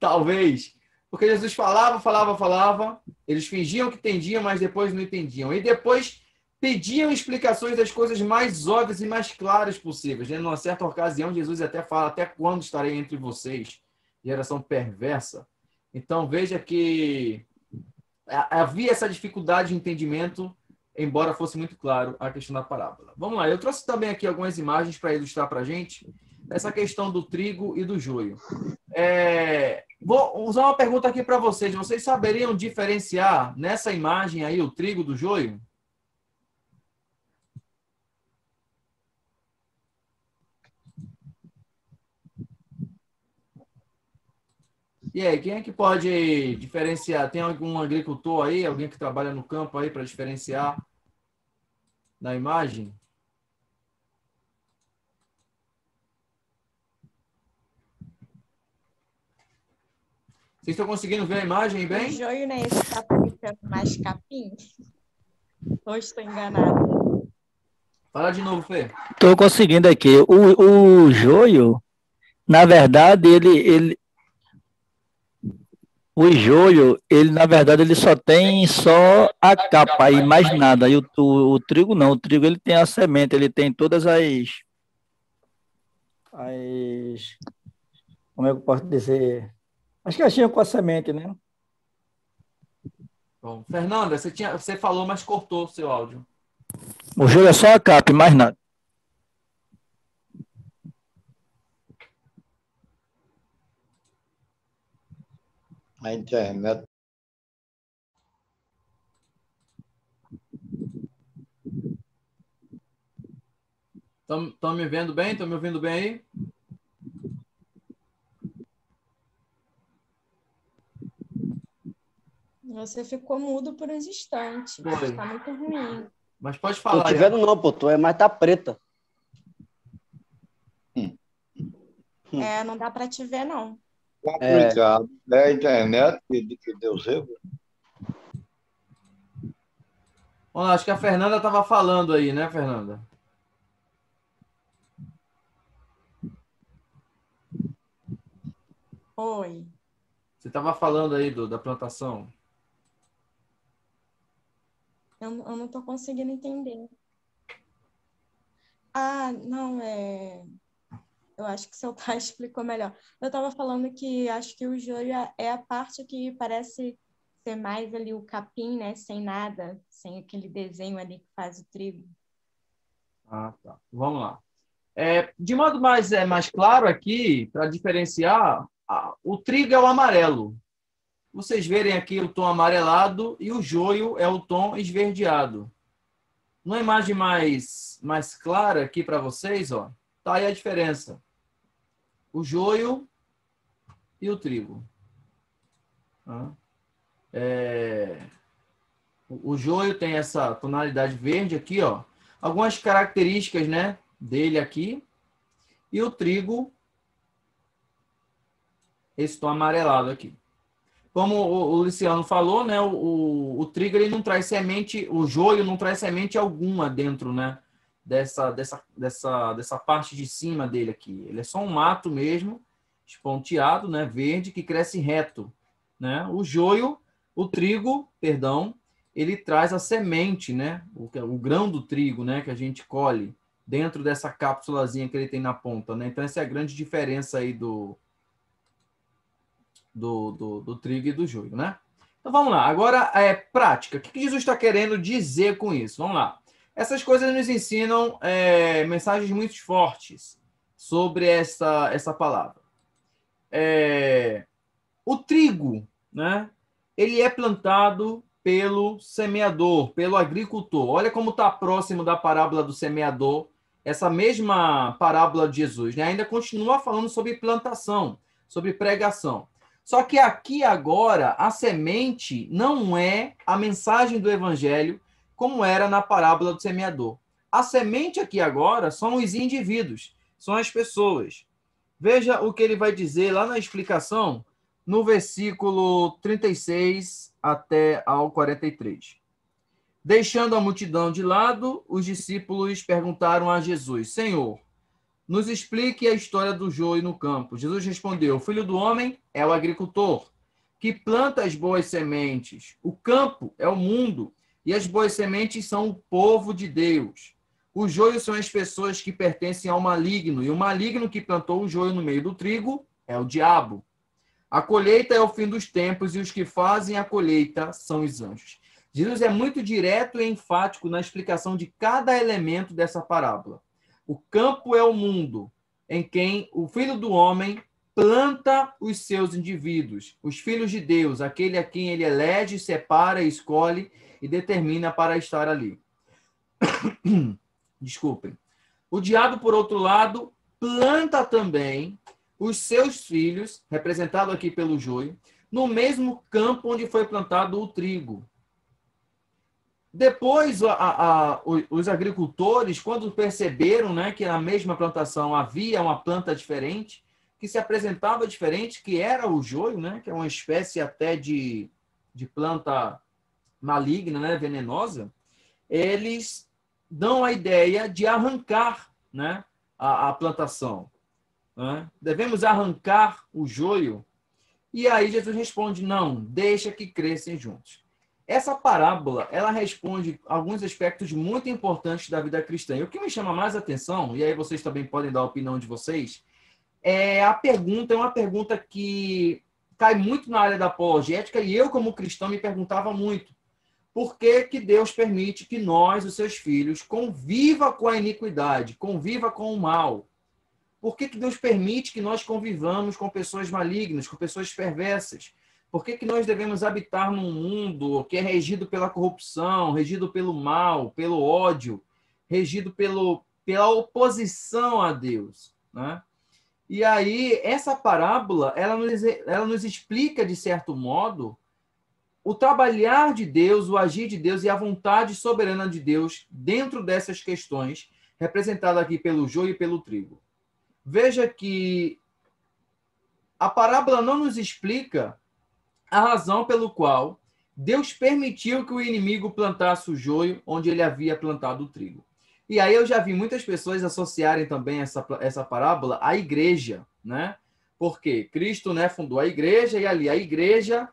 Talvez. Porque Jesus falava, eles fingiam que entendiam, mas depois não entendiam. E depois pediam explicações das coisas mais óbvias e mais claras possíveis. Né? Numa certa ocasião, Jesus até fala: até quando estarei entre vocês? Geração perversa. Então, veja que havia essa dificuldade de entendimento, embora fosse muito claro a questão da parábola. Vamos lá, eu trouxe também aqui algumas imagens para ilustrar para a gente essa questão do trigo e do joio. Vou usar uma pergunta aqui para vocês. Vocês saberiam diferenciar nessa imagem aí o trigo do joio? E aí, quem é que pode diferenciar? Tem algum agricultor aí, alguém que trabalha no campo aí para diferenciar na imagem? Vocês estão conseguindo ver a imagem bem? O joio não é esse que está parecendo mais capim? Ou estou enganado? Fala de novo, Fê. Estou conseguindo aqui. O joio, na verdade, o joio, na verdade, ele só tem a capa e mais nada. E o trigo não. O trigo, ele tem a semente, ele tem todas como é que eu posso dizer? As caixinhas com a semente, né? Bom, Fernanda, você falou, mas cortou o seu áudio. O joio é só a capa e mais nada. A internet. Estão me vendo bem? Estão me ouvindo bem aí? Você ficou mudo por uns instantes. Está muito ruim. Mas pode falar. Tô te vendo não, pô. Mas tá preta. Não dá para te ver, não. complicado. É a internet que Deus erro. Vamos lá, acho que a Fernanda estava falando aí, né, Fernanda? Oi. Você estava falando aí da plantação. Eu não estou conseguindo entender. Ah, não, eu acho que seu pai explicou melhor. Eu estava falando que acho que o joio é a parte que parece ser mais ali o capim, né? Sem nada, sem aquele desenho ali que faz o trigo. Ah, tá. Vamos lá. De modo mais claro aqui, para diferenciar, o trigo é o amarelo. Vocês verem aqui o tom amarelado e o joio é o tom esverdeado. Numa imagem mais clara aqui para vocês, ó, tá aí a diferença. O joio e o trigo. Tá? O joio tem essa tonalidade verde aqui, ó. Algumas características, né, dele aqui. E o trigo, esse tom amarelado aqui. Como o Luciano falou, né, o trigo ele não traz semente, o joio não traz semente alguma dentro, né, dessa parte de cima dele aqui. Ele é só um mato mesmo, esponteado, né, verde, que cresce reto, né? O trigo, perdão, ele traz a semente, né, o grão do trigo, né, que a gente colhe dentro dessa cápsulazinha que ele tem na ponta, né? Então essa é a grande diferença aí do trigo e do joio, né? Então vamos lá. Agora, prática. O que Jesus está querendo dizer com isso? Vamos lá. Essas coisas nos ensinam mensagens muito fortes sobre essa palavra. O trigo, né? Ele é plantado pelo semeador, pelo agricultor. Olha como está próximo da parábola do semeador, essa mesma parábola de Jesus, né? Ainda continua falando sobre plantação, sobre pregação. Só que aqui agora a semente não é a mensagem do evangelho como era na parábola do semeador. A semente aqui agora são os indivíduos, são as pessoas. Veja o que ele vai dizer lá na explicação, no versículo 36 até ao 43. Deixando a multidão de lado, os discípulos perguntaram a Jesus: Senhor, nos explique a história do joio no campo. Jesus respondeu: o filho do homem é o agricultor, que planta as boas sementes. O campo é o mundo, e as boas sementes são o povo de Deus. O joio são as pessoas que pertencem ao maligno, e o maligno que plantou o joio no meio do trigo é o diabo. A colheita é o fim dos tempos, e os que fazem a colheita são os anjos. Jesus é muito direto e enfático na explicação de cada elemento dessa parábola. O campo é o mundo, em quem o Filho do Homem planta os seus indivíduos, os filhos de Deus, aquele a quem ele elege, separa, escolhe e determina para estar ali. Desculpem. O diabo, por outro lado, planta também os seus filhos, representado aqui pelo joio, no mesmo campo onde foi plantado o trigo. Depois, os agricultores, quando perceberam, né, que na mesma plantação havia uma planta diferente, que se apresentava diferente, que era o joio, né, que é uma espécie até de planta maligna, né, venenosa, eles dão a ideia de arrancar, né, a plantação. Né? Devemos arrancar o joio. E aí Jesus responde: não, deixa que cresçam juntos. Essa parábola, ela responde alguns aspectos muito importantes da vida cristã. E o que me chama mais atenção, e aí vocês também podem dar a opinião de vocês, é uma pergunta que cai muito na área da apologética, e eu, como cristão, me perguntava muito. Por que que Deus permite que nós, os seus filhos, conviva com a iniquidade, conviva com o mal? Por que que Deus permite que nós convivamos com pessoas malignas, com pessoas perversas? Por que que nós devemos habitar num mundo que é regido pela corrupção, regido pelo mal, pelo ódio, regido pela oposição a Deus, né? E aí, essa parábola, ela nos explica, de certo modo, o trabalhar de Deus, o agir de Deus e a vontade soberana de Deus dentro dessas questões, representada aqui pelo joio e pelo trigo. Veja que a parábola não nos explica a razão pelo qual Deus permitiu que o inimigo plantasse o joio onde ele havia plantado o trigo. E aí eu já vi muitas pessoas associarem também essa parábola à igreja, né? Porque Cristo, né, fundou a igreja e ali a igreja,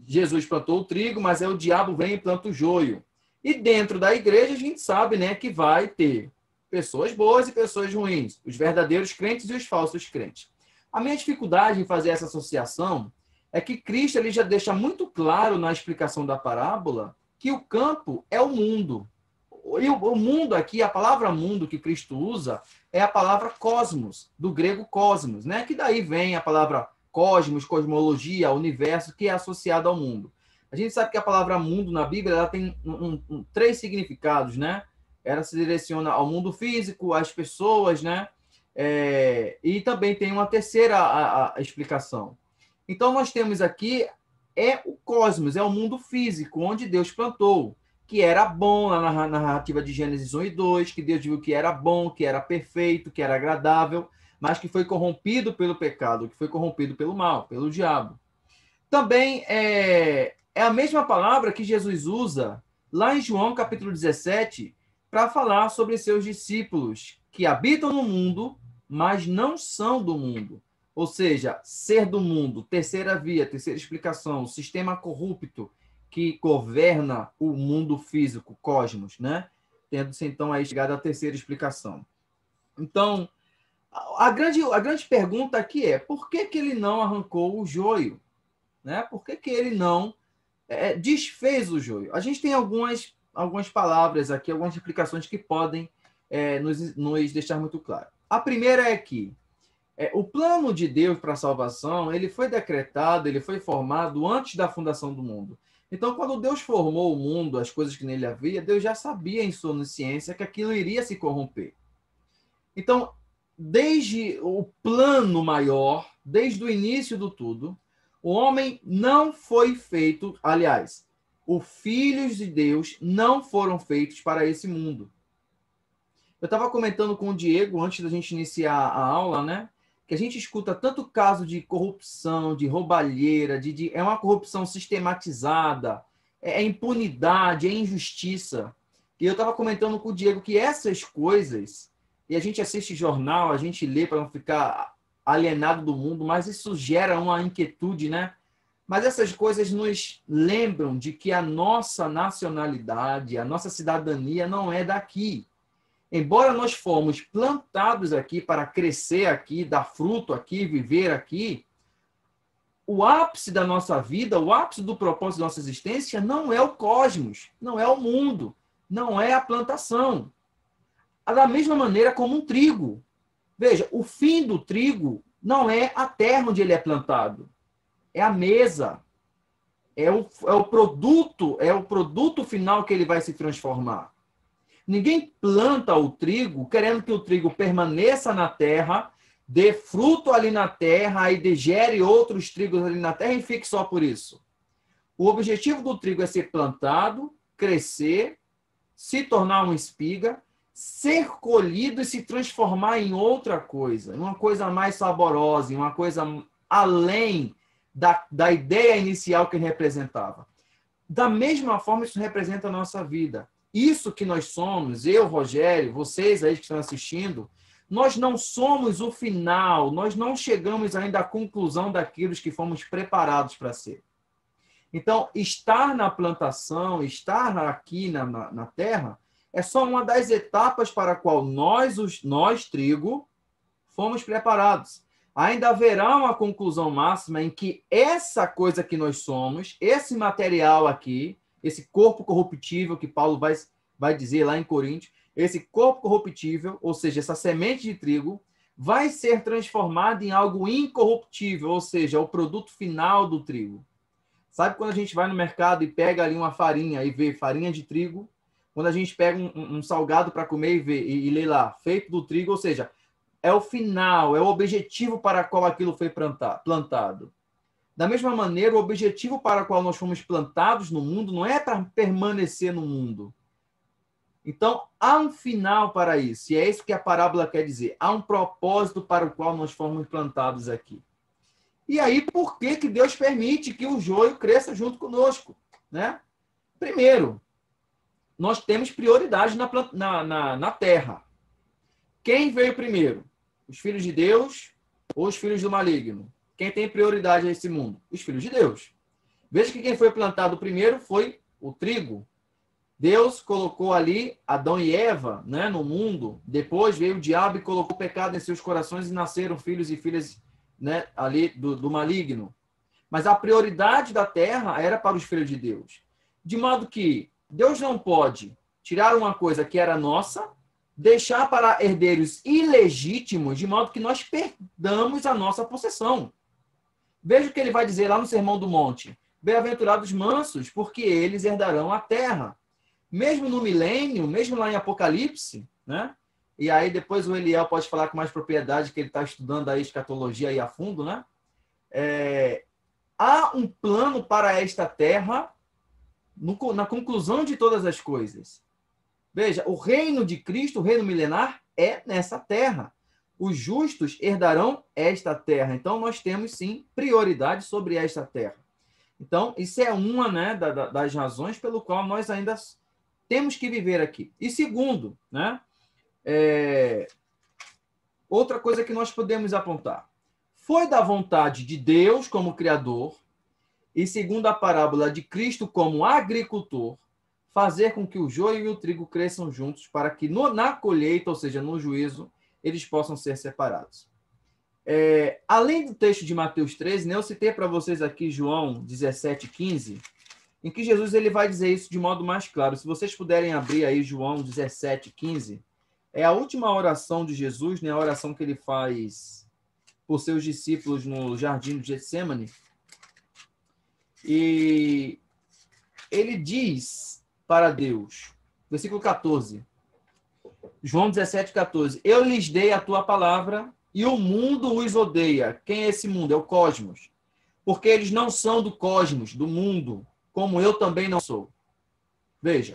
Jesus plantou o trigo, mas aí o diabo vem e planta o joio. E dentro da igreja a gente sabe, né, que vai ter pessoas boas e pessoas ruins, os verdadeiros crentes e os falsos crentes. A minha dificuldade em fazer essa associação é que Cristo ele já deixa muito claro na explicação da parábola que o campo é o mundo. E o mundo aqui, a palavra mundo que Cristo usa é a palavra cosmos, do grego cosmos, né? Que daí vem a palavra cosmos, cosmologia, universo, que é associado ao mundo. A gente sabe que a palavra mundo na Bíblia ela tem três significados, né? Ela se direciona ao mundo físico, às pessoas, né? E também tem uma terceira explicação. Então, nós temos aqui o cosmos, é o mundo físico, onde Deus plantou, que era bom, na narrativa de Gênesis 1 e 2, que Deus viu que era bom, que era perfeito, que era agradável, mas que foi corrompido pelo pecado, que foi corrompido pelo mal, pelo diabo. Também é a mesma palavra que Jesus usa lá em João, capítulo 17, para falar sobre seus discípulos, que habitam no mundo, mas não são do mundo. Ou seja, ser do mundo, terceira via, terceira explicação, o sistema corrupto que governa o mundo físico, cosmos, né? Tendo-se, então, aí chegado à terceira explicação. Então, a grande pergunta aqui é, por que ele não arrancou o joio? Né? Por que ele não desfez o joio? A gente tem algumas palavras aqui, algumas explicações que podem nos deixar muito claro. A primeira é que o plano de Deus para a salvação, ele foi decretado, ele foi formado antes da fundação do mundo. Então, quando Deus formou o mundo, as coisas que nele havia, Deus já sabia em sua onisciência que aquilo iria se corromper. Então, desde o plano maior, desde o início do tudo, o homem não foi feito, aliás, os filhos de Deus não foram feitos para esse mundo. Eu estava comentando com o Diego, antes da gente iniciar a aula, né? Que a gente escuta tanto caso de corrupção, de roubalheira, é uma corrupção sistematizada, é impunidade, é injustiça. E eu estava comentando com o Diego que essas coisas, e a gente assiste jornal, a gente lê para não ficar alienado do mundo, mas isso gera uma inquietude, né? Mas essas coisas nos lembram de que a nossa nacionalidade, a nossa cidadania não é daqui. Embora nós fomos plantados aqui para crescer aqui, dar fruto aqui, viver aqui, o ápice da nossa vida, o ápice do propósito da nossa existência não é o cosmos, não é o mundo, não é a plantação. Da mesma maneira como um trigo. Veja, o fim do trigo não é a terra onde ele é plantado, é a mesa, é o produto final que ele vai se transformar. Ninguém planta o trigo querendo que o trigo permaneça na terra, dê fruto ali na terra, e gere outros trigos ali na terra e fique só por isso. O objetivo do trigo é ser plantado, crescer, se tornar uma espiga, ser colhido e se transformar em outra coisa, uma coisa mais saborosa, uma coisa além da ideia inicial que ele representava. Da mesma forma, isso representa a nossa vida. Isso que nós somos, eu, Rogério, vocês aí que estão assistindo, nós não somos o final, nós não chegamos ainda à conclusão daquilo que fomos preparados para ser. Então, estar na plantação, estar aqui na terra, é só uma das etapas para a qual nós, trigo, fomos preparados. Ainda haverá uma conclusão máxima em que essa coisa que nós somos, esse material aqui, esse corpo corruptível que Paulo vai dizer lá em Coríntios, esse corpo corruptível, ou seja, essa semente de trigo, vai ser transformado em algo incorruptível, ou seja, o produto final do trigo. Sabe quando a gente vai no mercado e pega ali uma farinha e vê farinha de trigo? Quando a gente pega um salgado para comer e vê e lê lá, feito do trigo, ou seja, é o final, é o objetivo para o qual aquilo foi plantado. Da mesma maneira, o objetivo para o qual nós fomos plantados no mundo não é para permanecer no mundo. Então, há um final para isso, e é isso que a parábola quer dizer. Há um propósito para o qual nós fomos plantados aqui. E aí, por que que Deus permite que o joio cresça junto conosco, né? Primeiro, nós temos prioridade na terra. Quem veio primeiro? Os filhos de Deus ou os filhos do maligno? Quem tem prioridade nesse mundo? Os filhos de Deus. Veja que quem foi plantado primeiro foi o trigo. Deus colocou ali Adão e Eva, né, no mundo. Depois veio o diabo e colocou pecado em seus corações e nasceram filhos e filhas, né, ali do maligno. Mas a prioridade da terra era para os filhos de Deus. De modo que Deus não pode tirar uma coisa que era nossa, deixar para herdeiros ilegítimos, de modo que nós perdamos a nossa possessão. Veja o que ele vai dizer lá no Sermão do Monte. Bem-aventurados mansos, porque eles herdarão a terra. Mesmo no milênio, mesmo lá em Apocalipse, né? E aí depois o Eliel pode falar com mais propriedade, que ele está estudando a escatologia aí a fundo, né? Há um plano para esta terra na conclusão de todas as coisas. Veja, o reino de Cristo, o reino milenar, é nessa terra. Os justos herdarão esta terra. Então, nós temos, sim, prioridade sobre esta terra. Então, isso é uma, né, das razões pelo qual nós ainda temos que viver aqui. E segundo, né, outra coisa que nós podemos apontar. Foi da vontade de Deus como Criador, e segundo a parábola de Cristo como agricultor, fazer com que o joio e o trigo cresçam juntos para que na colheita, ou seja, no juízo, eles possam ser separados. Além do texto de Mateus 13, né, eu citei para vocês aqui João 17:15, em que Jesus ele vai dizer isso de modo mais claro. Se vocês puderem abrir aí João 17:15, é a última oração de Jesus, né, a oração que ele faz por seus discípulos no jardim de Getsêmani. E ele diz para Deus, versículo 14, João 17:14, eu lhes dei a tua palavra e o mundo os odeia. Quem é esse mundo? É o cosmos. Porque eles não são do cosmos, do mundo, como eu também não sou. Veja.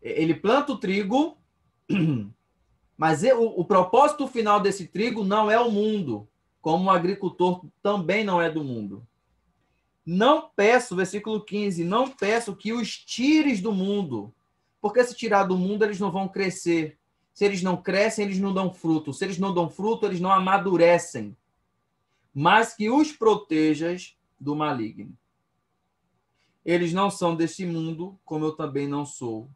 Ele planta o trigo, mas o propósito final desse trigo não é o mundo, como o agricultor também não é do mundo. Não peço, versículo 15, não peço que os tires do mundo, porque se tirar do mundo, eles não vão crescer. Se eles não crescem, eles não dão fruto. Se eles não dão fruto, eles não amadurecem. Mas que os protejas do maligno. Eles não são deste mundo, como eu também não sou.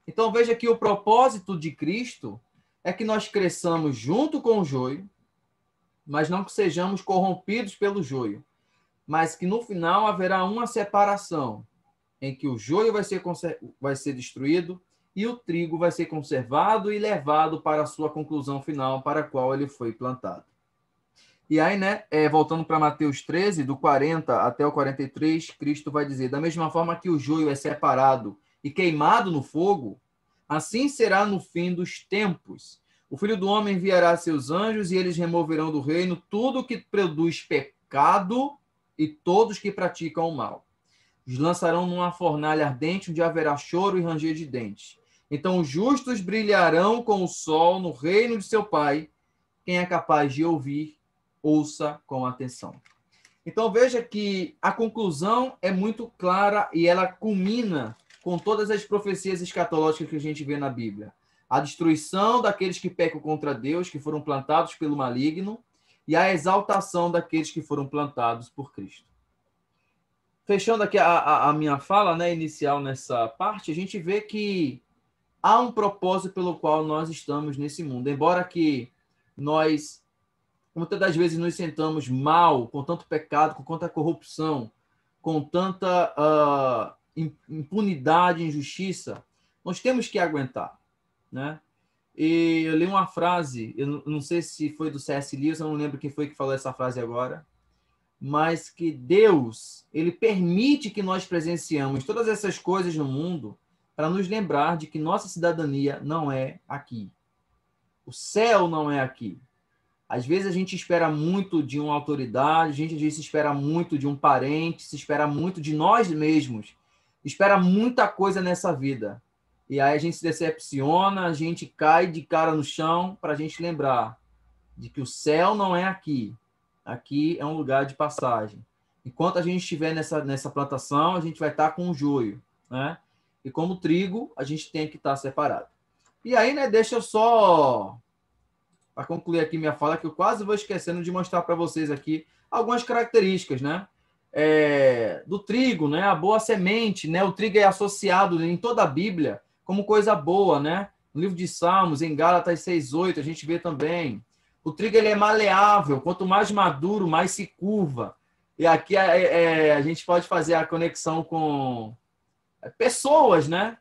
Então veja que o propósito de Cristo é que nós cresçamos junto com o joio, mas não que sejamos corrompidos pelo joio, mas que no final haverá uma separação, em que o joio vai ser destruído e o trigo vai ser conservado e levado para a sua conclusão final, para a qual ele foi plantado. E aí, né, voltando para Mateus 13, do 40 até o 43, Cristo vai dizer, da mesma forma que o joio é separado e queimado no fogo, assim será no fim dos tempos. O Filho do Homem enviará seus anjos e eles removerão do reino tudo que produz pecado e todos que praticam o mal. Os lançarão numa fornalha ardente onde haverá choro e ranger de dentes. Então os justos brilharão com o sol no reino de seu Pai. Quem é capaz de ouvir, ouça com atenção. Então veja que a conclusão é muito clara e ela culmina com todas as profecias escatológicas que a gente vê na Bíblia. A destruição daqueles que pecam contra Deus, que foram plantados pelo maligno, e a exaltação daqueles que foram plantados por Cristo. Fechando aqui a minha fala, né, inicial nessa parte, a gente vê que há um propósito pelo qual nós estamos nesse mundo. Embora que nós, muitas das vezes, nos sentamos mal, com tanto pecado, com tanta corrupção, com tanta impunidade e injustiça, nós temos que aguentar, né? E eu li uma frase, eu não sei se foi do C.S. Lewis, eu não lembro quem foi que falou essa frase agora, mas que Deus, ele permite que nós presenciamos todas essas coisas no mundo para nos lembrar de que nossa cidadania não é aqui. O céu não é aqui. Às vezes a gente espera muito de uma autoridade, a gente às vezes espera muito de um parente, se espera muito de nós mesmos, espera muita coisa nessa vida. E aí a gente se decepciona, a gente cai de cara no chão para a gente lembrar de que o céu não é aqui. Aqui é um lugar de passagem. Enquanto a gente estiver nessa plantação, a gente vai estar com o joio, né? E como trigo, a gente tem que estar separado. E aí, né, deixa eu só, para concluir aqui minha fala, que eu quase vou esquecendo de mostrar para vocês aqui algumas características, né? Do trigo, né? A boa semente, né? O trigo é associado em toda a Bíblia como coisa boa, né? No livro de Salmos, em Gálatas 6:8, a gente vê também. O trigo ele é maleável, quanto mais maduro, mais se curva. E aqui a gente pode fazer a conexão com pessoas, né?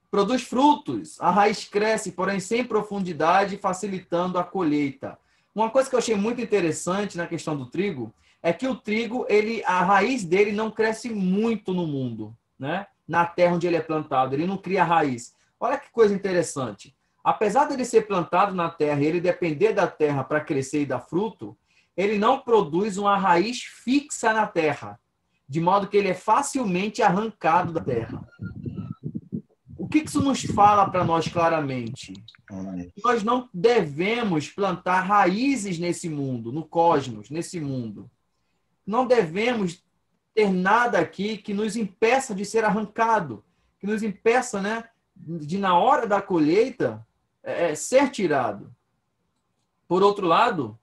Produz frutos, a raiz cresce, porém sem profundidade, facilitando a colheita. Uma coisa que eu achei muito interessante na questão do trigo é que o trigo, a raiz dele não cresce muito no mundo, né? Na terra onde ele é plantado, ele não cria raiz. Olha que coisa interessante. Apesar dele ser plantado na terra e ele depender da terra para crescer e dar fruto, ele não produz uma raiz fixa na terra, de modo que ele é facilmente arrancado da terra. O que isso nos fala para nós claramente? Nós não devemos plantar raízes nesse mundo, no cosmos, nesse mundo. Não devemos ter nada aqui que nos impeça de ser arrancado, que nos impeça, né, de, na hora da colheita, ser tirado. Por outro lado,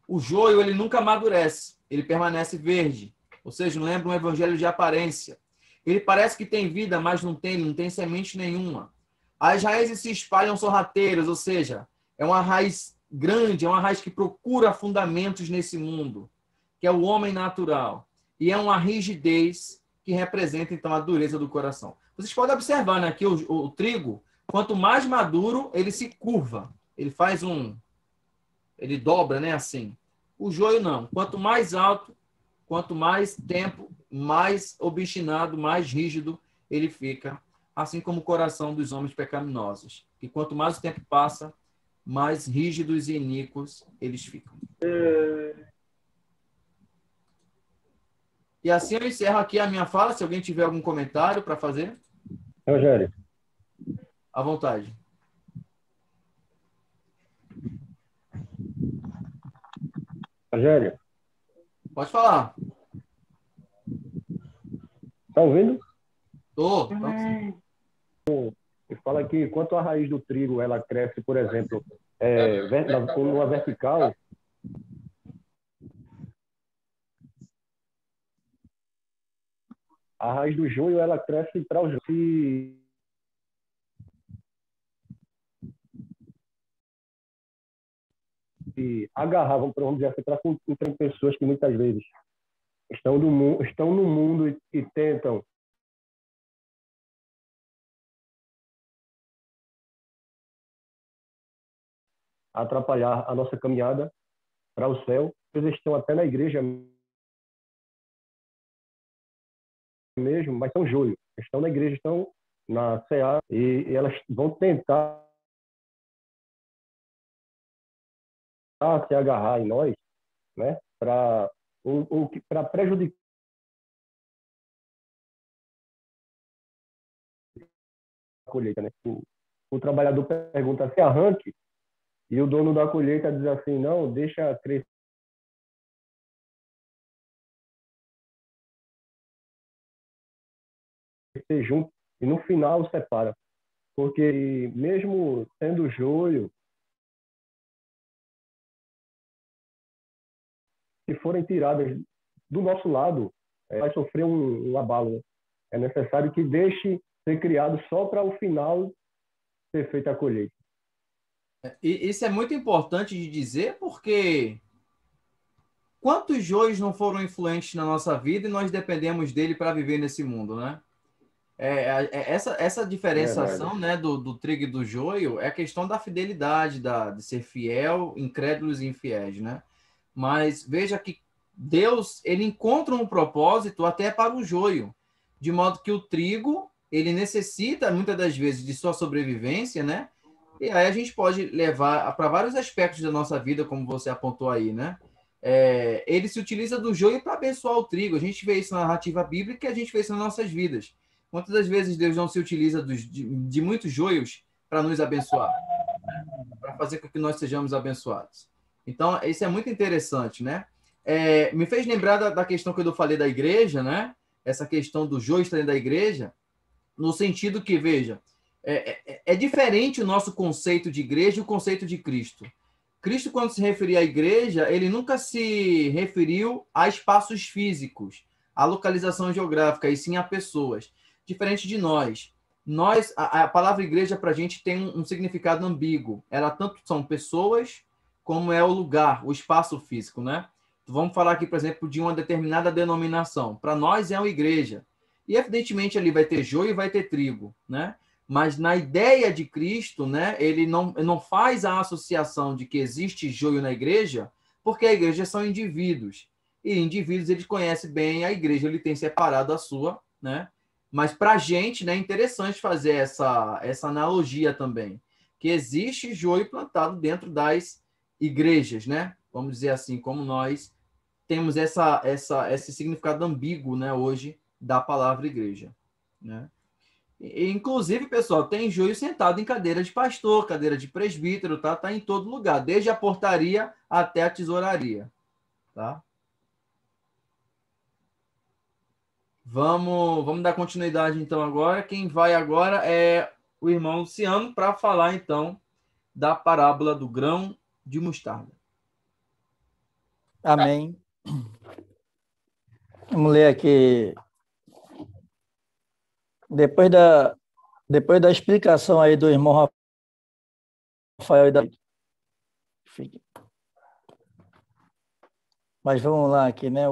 o joio ele nunca amadurece, ele permanece verde. Ou seja, lembra um evangelho de aparência. Ele parece que tem vida, mas não tem semente nenhuma. As raízes se espalham sorrateiras, ou seja, é uma raiz grande, é uma raiz que procura fundamentos nesse mundo, que é o homem natural. E é uma rigidez que representa, então, a dureza do coração. Vocês podem observar, né, que o trigo, quanto mais maduro, ele se curva. Ele faz ele dobra, né, assim. O joio não. Quanto mais alto, quanto mais tempo, mais obstinado, mais rígido ele fica, assim como o coração dos homens pecaminosos. E quanto mais o tempo passa, mais rígidos e iníquos eles ficam. E assim eu encerro aqui a minha fala. Se alguém tiver algum comentário para fazer. Rogério. À vontade. Rogério. Pode falar. Tá ouvindo? Tô. Fala que enquanto a raiz do trigo ela cresce, por exemplo, numa vertical, a raiz do joio ela cresce para os se agarrar, vamos dizer assim, para pessoas que muitas vezes estão no mundo e tentam atrapalhar a nossa caminhada para o céu. Eles estão até na igreja mesmo, mas são joio. Estão na igreja, estão na CA e elas vão tentar se agarrar em nós, né, para prejudicar a colheita, né? O trabalhador pergunta se arranque e o dono da colheita diz assim, não, deixa crescer junto e no final separa, porque mesmo sendo joio, se forem tiradas do nosso lado, vai sofrer um abalo. É necessário que deixe ser criado só para o final ser feita a colheita. E isso é muito importante de dizer, porque quantos joios não foram influentes na nossa vida e nós dependemos dele para viver nesse mundo, né? Essa diferenciação, né, do trigo e do joio é a questão da fidelidade, de ser fiel, incrédulos e infiéis, né? Mas veja que Deus, ele encontra um propósito até para o joio, de modo que o trigo, ele necessita, muitas das vezes, de sua sobrevivência, né? E aí a gente pode levar para vários aspectos da nossa vida, como você apontou aí, né? Ele se utiliza do joio para abençoar o trigo. A gente vê isso na narrativa bíblica e a gente vê isso nas nossas vidas. Quantas das vezes Deus não se utiliza de muitos joios para nos abençoar? Para fazer com que nós sejamos abençoados. Então, isso é muito interessante, né? Me fez lembrar da questão que eu falei da igreja, né? Essa questão do joio estar dentro da igreja, no sentido que, veja, é diferente o nosso conceito de igreja e o conceito de Cristo. Cristo, quando se referia à igreja, ele nunca se referiu a espaços físicos, a localização geográfica, e sim a pessoas. Diferente de nós. A palavra igreja, para a gente, tem um significado ambíguo. Ela tanto são pessoas, como é o lugar, o espaço físico, né? Vamos falar aqui, por exemplo, de uma determinada denominação. Para nós é uma igreja. E, evidentemente, ali vai ter joio e vai ter trigo, né? Mas na ideia de Cristo, né, ele não faz a associação de que existe joio na igreja, porque a igreja são indivíduos. E indivíduos, ele conhece bem a igreja, ele tem separado a sua, né? Mas para a gente, né, é interessante fazer essa analogia também, que existe joio plantado dentro das igrejas, né? Vamos dizer assim, como nós temos esse significado ambíguo, né, hoje, da palavra igreja, né? Inclusive, pessoal, tem joio sentado em cadeira de pastor, cadeira de presbítero, tá? Tá em todo lugar, desde a portaria até a tesouraria, tá? Vamos dar continuidade, então, agora. Quem vai agora é o irmão Luciano para falar, então, da parábola do grão de mostarda. Amém. Vamos ler aqui. Depois da explicação aí do irmão Rafael e da... Mas vamos lá aqui, né?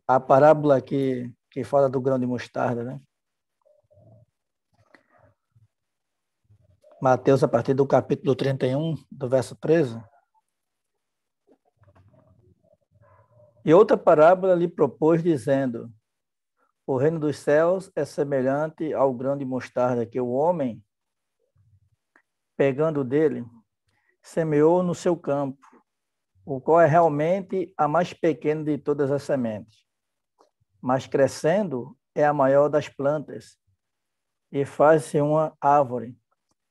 A parábola aqui que fala do grão de mostarda, né? Mateus, a partir do capítulo 31, do verso 13. E outra parábola lhe propôs, dizendo: o reino dos céus é semelhante ao grão de mostarda que o homem, pegando dele, semeou no seu campo, o qual é realmente a mais pequena de todas as sementes. Mas crescendo é a maior das plantas, e faz-se uma árvore,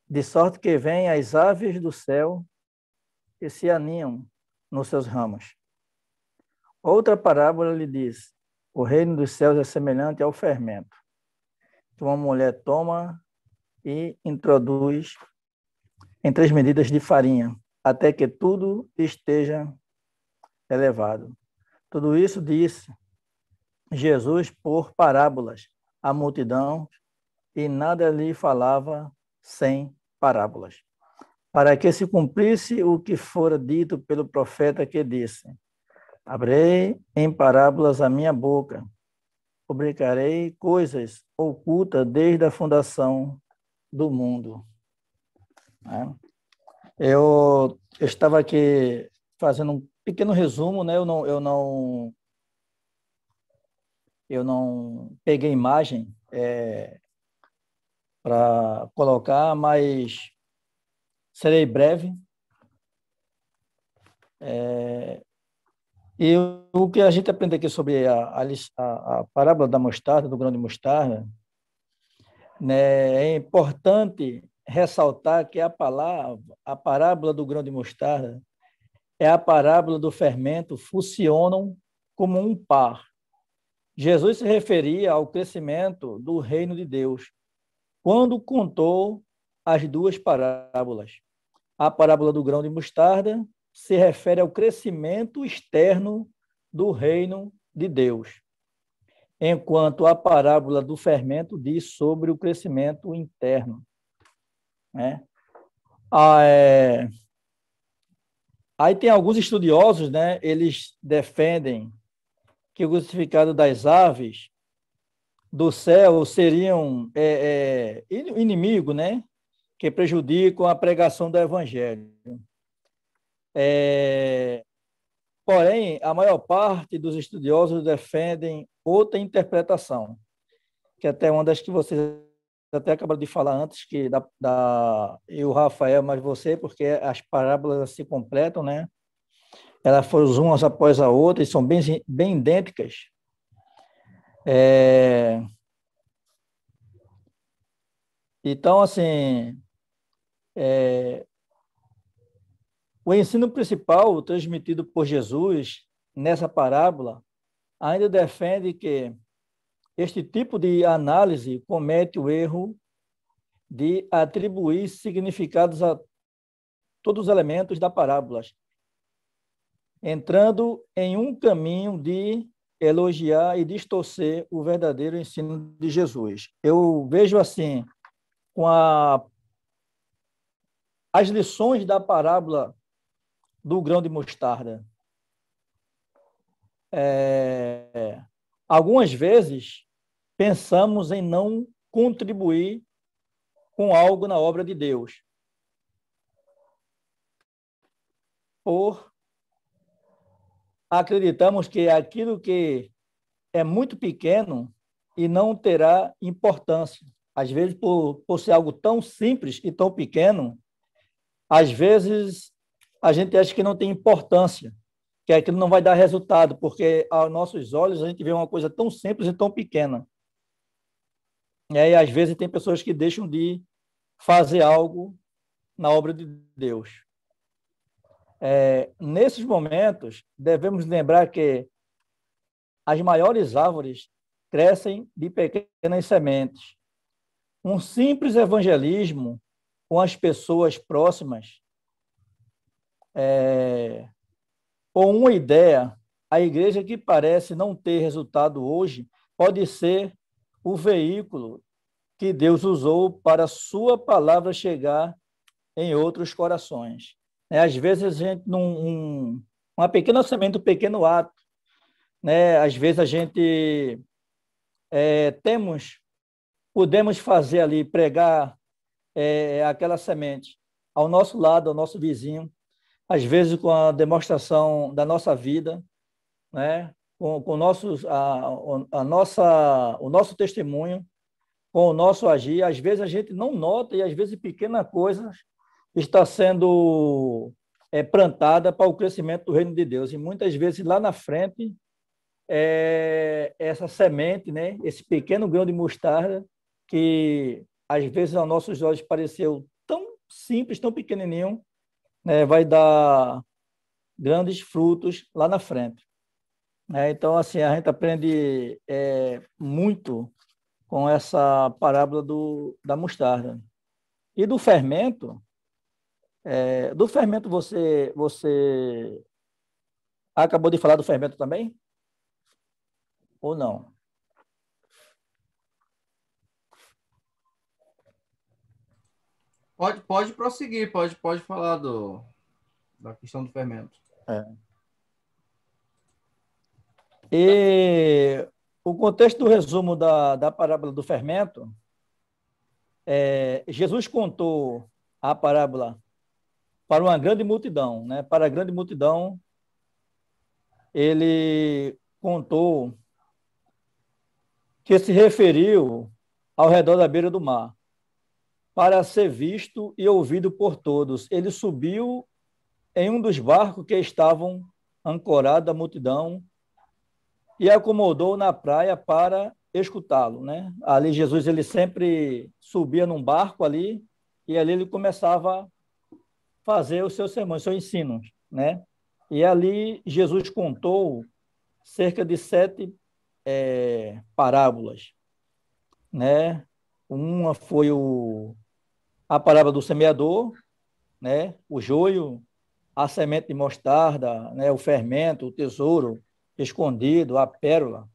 de sorte que vêm as aves do céu e se aninham nos seus ramos. Outra parábola lhe diz: o reino dos céus é semelhante ao fermento, que uma mulher toma e introduz em 3 medidas de farinha, até que tudo esteja elevado. Tudo isso disse Jesus por parábolas à multidão, e nada lhe falava sem parábolas, para que se cumprisse o que fora dito pelo profeta, que disse: abrirei em parábolas a minha boca, publicarei coisas ocultas desde a fundação do mundo. Eu estava aqui fazendo um pequeno resumo, né? Eu não peguei imagem para colocar, mas serei breve. E o que a gente aprende aqui sobre a parábola da mostarda, do grão de mostarda, né, é importante ressaltar que a parábola do grão de mostarda é a parábola do fermento, funcionam como um par. Jesus se referia ao crescimento do reino de Deus quando contou as duas parábolas. A parábola do grão de mostarda se refere ao crescimento externo do reino de Deus, enquanto a parábola do fermento diz sobre o crescimento interno, né? Aí tem alguns estudiosos, né? Eles defendem que o crucificado das aves do céu seriam inimigo, né? Que prejudicam a pregação do evangelho. Porém, a maior parte dos estudiosos defendem outra interpretação, que até uma das que vocês até acabaram de falar antes, que e o Rafael, mas você, porque as parábolas se completam, né? Elas foram umas após a outra e são bem idênticas. Então, assim, O ensino principal transmitido por Jesus nessa parábola ainda defende que este tipo de análise comete o erro de atribuir significados a todos os elementos da parábola, entrando em um caminho de elogiar e distorcer o verdadeiro ensino de Jesus. Eu vejo assim, com as lições da parábola do grão de mostarda. Algumas vezes pensamos em não contribuir com algo na obra de Deus, por acreditamos que aquilo que é muito pequeno e não terá importância. Às vezes, por ser algo tão simples e tão pequeno, às vezes a gente acha que não tem importância, que aquilo não vai dar resultado, porque aos nossos olhos a gente vê uma coisa tão simples e tão pequena. E aí, às vezes, tem pessoas que deixam de fazer algo na obra de Deus. Nesses momentos, devemos lembrar que as maiores árvores crescem de pequenas sementes. Um simples evangelismo com as pessoas próximas, ou uma ideia, a igreja que parece não ter resultado hoje, pode ser o veículo que Deus usou para a sua palavra chegar em outros corações. Às vezes, a gente, uma pequena semente, um pequeno ato, às vezes a gente podemos fazer ali, pregar aquela semente ao nosso lado, ao nosso vizinho, às vezes com a demonstração da nossa vida, com o nosso testemunho, com o nosso agir. Às vezes a gente não nota e às vezes pequena coisa está sendo plantada para o crescimento do reino de Deus. E muitas vezes lá na frente, essa semente, esse pequeno grão de mostarda, que às vezes aos nossos olhos pareceu tão simples, tão pequenininho, vai dar grandes frutos lá na frente. Então, assim, a gente aprende muito com essa parábola da mostarda. E do fermento, você acabou de falar do fermento também? Ou não? Pode prosseguir, pode falar da questão do fermento. E o contexto do resumo da parábola do fermento, Jesus contou a parábola para uma grande multidão, Para a grande multidão, ele contou que se referiu ao redor da beira do mar, para ser visto e ouvido por todos. Ele subiu em um dos barcos que estavam ancorados à multidão e acomodou na praia para escutá-lo, Ali Jesus, ele sempre subia num barco ali e ali ele começava a fazer os seus sermões, seus ensinos, E ali Jesus contou cerca de 7 parábolas, Uma foi a parábola do semeador, O joio, a semente de mostarda, O fermento, o tesouro escondido, a pérola,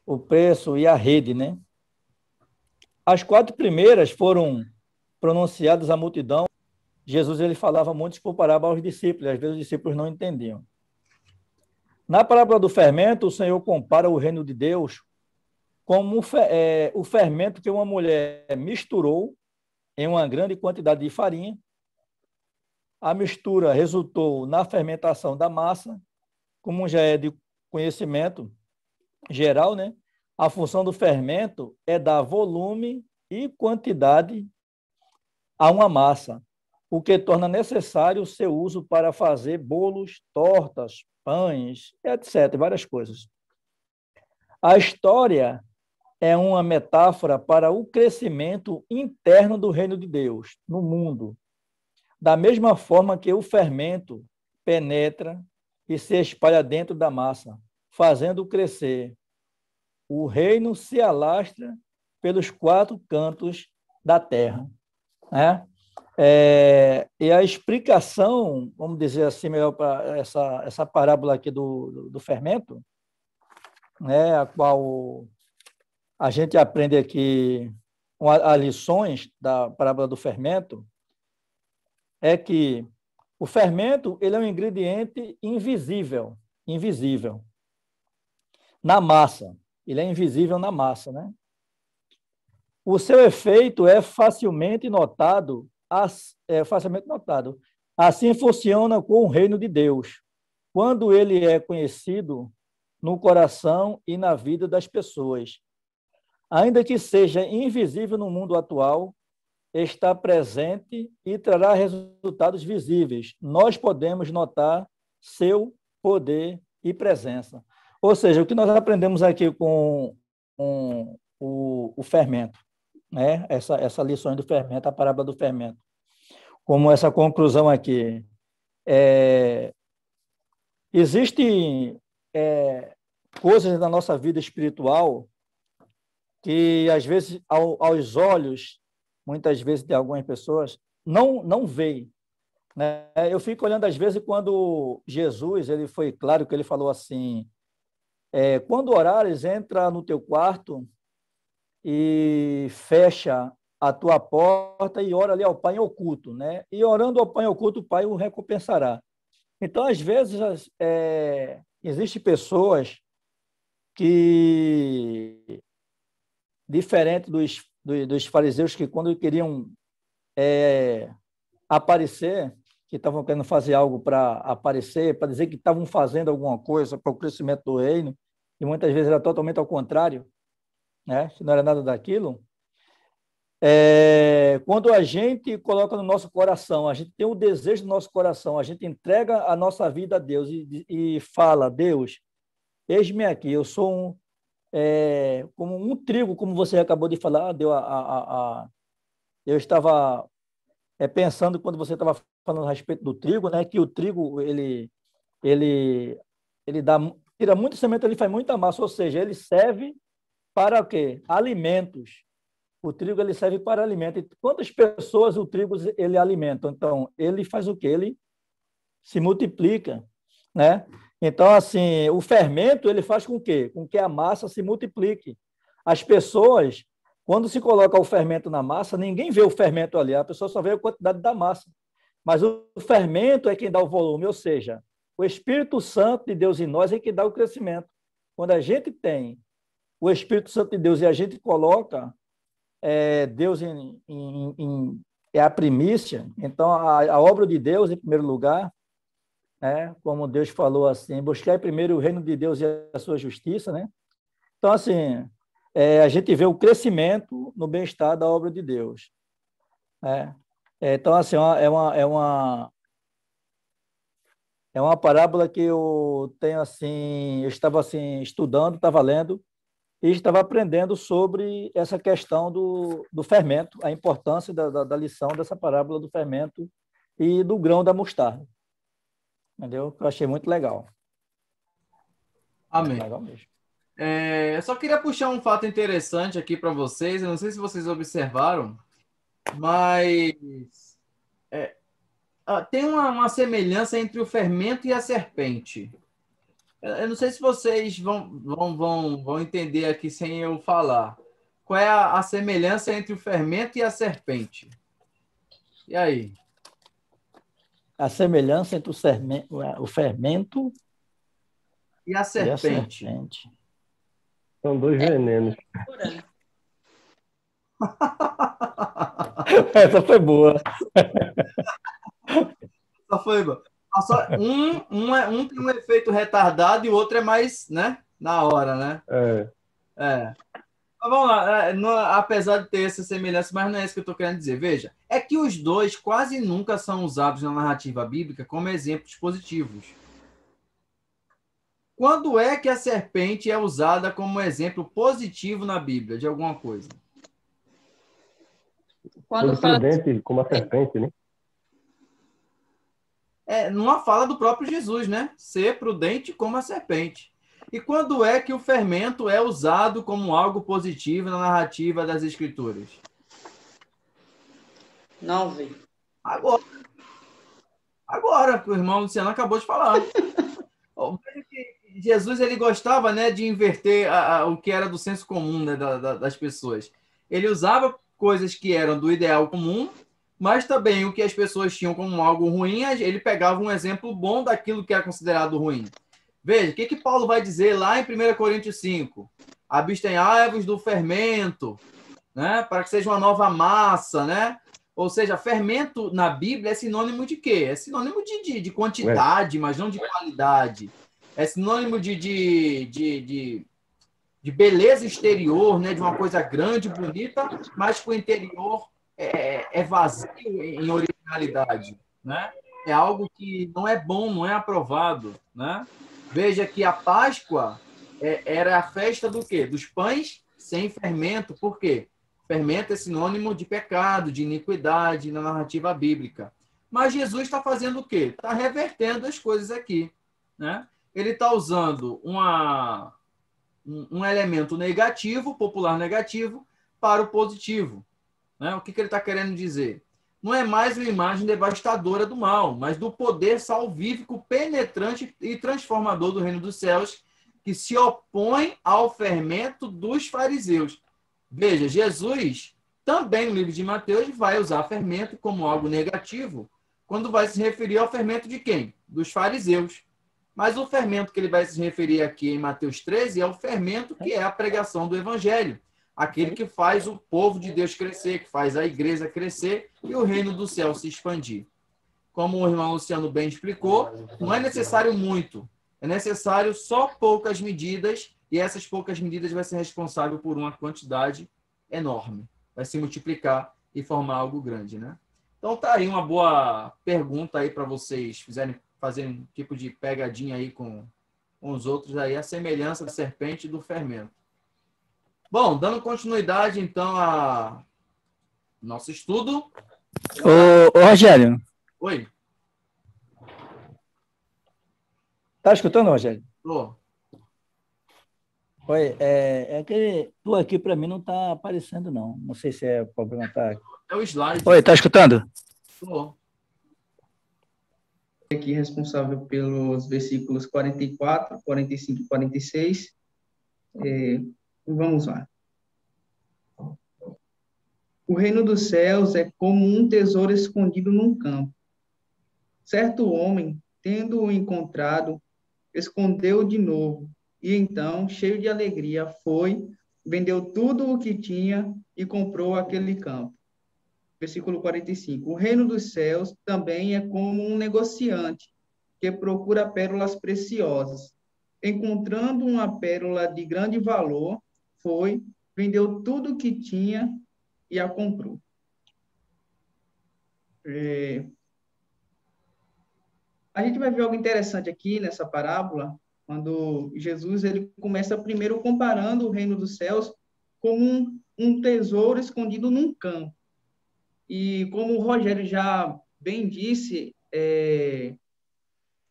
O preço e a rede, As 4 primeiras foram pronunciadas à multidão. Jesus, ele falava muito por parábola aos discípulos, às vezes os discípulos não entendiam. Na parábola do fermento, o Senhor compara o reino de Deus como o fermento que uma mulher misturou em uma grande quantidade de farinha. A mistura resultou na fermentação da massa, como já é de conhecimento geral, A função do fermento é dar volume e quantidade a uma massa, o que torna necessário o seu uso para fazer bolos, tortas, pães, etc., várias coisas. A história é uma metáfora para o crescimento interno do reino de Deus no mundo, da mesma forma que o fermento penetra e se espalha dentro da massa, fazendo crescer. O reino se alastra pelos 4 cantos da terra, né? E a explicação, vamos dizer assim, melhor para essa parábola aqui do fermento, né, a qual a gente aprende aqui as lições da parábola do fermento, é que o fermento ele é um ingrediente invisível na massa. Ele é invisível na massa, né? O seu efeito é facilmente notado. Assim funciona com o reino de Deus, quando ele é conhecido no coração e na vida das pessoas. Ainda que seja invisível no mundo atual, está presente e trará resultados visíveis. Nós podemos notar seu poder e presença. Ou seja, o que nós aprendemos aqui com o fermento, né? Essa lição do fermento, a parábola do fermento, como essa conclusão aqui. Existem coisas da nossa vida espiritual que, às vezes, aos olhos, muitas vezes, de algumas pessoas, não veem, né? Eu fico olhando, às vezes, quando Jesus, ele foi claro que ele falou assim, quando orares, entra no teu quarto e fecha a tua porta e ora ali ao Pai em oculto, né? E orando ao Pai em oculto, o Pai o recompensará. Então, às vezes, existem pessoas que, diferente dos fariseus, que quando queriam aparecer, que estavam querendo fazer algo para aparecer, para dizer que estavam fazendo alguma coisa para o crescimento do reino, e muitas vezes era totalmente ao contrário, né? Que não era nada daquilo. Quando a gente coloca no nosso coração, a gente tem o desejo do nosso coração, a gente entrega a nossa vida a Deus e fala, Deus, eis-me aqui, eu sou como um trigo, como você acabou de falar, eu estava pensando quando você estava falando a respeito do trigo, né, que o trigo, ele tira muita semente, ele faz muita massa, ou seja, ele serve para o quê? Alimentos. O trigo, ele serve para alimento. E quantas pessoas o trigo, ele alimenta? Então, ele faz o quê? Ele se multiplica, né? Então, assim, o fermento, ele faz com quê? Com que a massa se multiplique. As pessoas, quando se coloca o fermento na massa, ninguém vê o fermento ali, a pessoa só vê a quantidade da massa. Mas o fermento é quem dá o volume, ou seja, o Espírito Santo de Deus em nós é quem dá o crescimento. Quando a gente tem o Espírito Santo de Deus e a gente coloca Deus é a primícia, então a obra de Deus em primeiro lugar, como Deus falou assim, buscar primeiro o reino de Deus e a sua justiça, né? Então, assim, a gente vê o crescimento no bem-estar da obra de Deus. Então, assim, é uma parábola que eu tenho, assim, eu estava assim, estudando, estava lendo, e estava aprendendo sobre essa questão do fermento, a importância da lição dessa parábola do fermento e do grão da mostarda. Entendeu? Eu achei muito legal. Amém. Muito legal mesmo. Eu só queria puxar um fato interessante aqui para vocês. Eu não sei se vocês observaram, mas tem uma semelhança entre o fermento e a serpente. Eu não sei se vocês vão entender aqui sem eu falar. Qual é a semelhança entre o fermento e a serpente? E aí? A semelhança entre o fermento e a serpente. São dois venenos. Essa foi boa. Essa foi boa. Um tem um efeito retardado e o outro é mais, né? Na hora, né? Mas vamos lá. Apesar de ter essa semelhança, mas não é isso que eu estou querendo dizer. Veja, é que os dois quase nunca são usados na narrativa bíblica como exemplos positivos. Quando é que a serpente é usada como exemplo positivo na Bíblia de alguma coisa? Quando prudente, como a serpente, né? Numa fala do próprio Jesus, né? Ser prudente como a serpente. E quando é que o fermento é usado como algo positivo na narrativa das Escrituras? Não vi. Agora, que o irmão Luciano acabou de falar. Jesus, ele gostava, né, de inverter o que era do senso comum, né, das pessoas. Ele usava coisas que eram do ideal comum, mas também o que as pessoas tinham como algo ruim, ele pegava um exemplo bom daquilo que era considerado ruim. Veja, o que Paulo vai dizer lá em 1 Coríntios 5? Abstenhai-vos do fermento, né, para que seja uma nova massa, né? Ou seja, fermento na Bíblia é sinônimo de quê? É sinônimo de quantidade, mas não de qualidade. É sinônimo de beleza exterior, né? De uma coisa grande, bonita, mas que o interior é vazio em originalidade, né? É algo que não é bom, não é aprovado, né? Veja que a Páscoa era a festa do quê? Dos pães sem fermento. Por quê? Fermento é sinônimo de pecado, de iniquidade na narrativa bíblica. Mas Jesus está fazendo o quê? Está revertendo as coisas aqui, né? Ele está usando um elemento negativo, popular negativo, para o positivo, né? O que ele está querendo dizer? Não é mais uma imagem devastadora do mal, mas do poder salvífico, penetrante e transformador do reino dos céus, que se opõe ao fermento dos fariseus. Veja, Jesus, também no livro de Mateus, vai usar fermento como algo negativo, quando vai se referir ao fermento de quem? Dos fariseus. Mas o fermento que ele vai se referir aqui em Mateus 13 é o fermento que é a pregação do evangelho, aquele que faz o povo de Deus crescer, que faz a igreja crescer e o reino do céu se expandir. Como o irmão Luciano bem explicou, não é necessário muito, é necessário só poucas medidas, e essas poucas medidas vai ser responsável por uma quantidade enorme. Vai se multiplicar e formar algo grande, né? Então tá aí uma boa pergunta aí para vocês fazer um tipo de pegadinha aí com os outros aí, a semelhança da serpente e do fermento. Bom, dando continuidade então a nosso estudo. Ô Rogério. Oi. Tá escutando, Rogério? Tô. Oi, é que tu aqui para mim não tá aparecendo, não. Não sei se é o problema tá. É o slide. Oi, tá escutando? Tô. Aqui responsável pelos versículos 44, 45 e 46. Vamos lá. O reino dos céus é como um tesouro escondido num campo. Certo homem, tendo-o encontrado, escondeu-o de novo, e então, cheio de alegria, foi, vendeu tudo o que tinha e comprou aquele campo. Versículo 45. O reino dos céus também é como um negociante que procura pérolas preciosas. Encontrando uma pérola de grande valor, foi, vendeu tudo o que tinha e a comprou. A gente vai ver algo interessante aqui nessa parábola, quando Jesus ele começa primeiro comparando o reino dos céus como um tesouro escondido num campo. E como o Rogério já bem disse,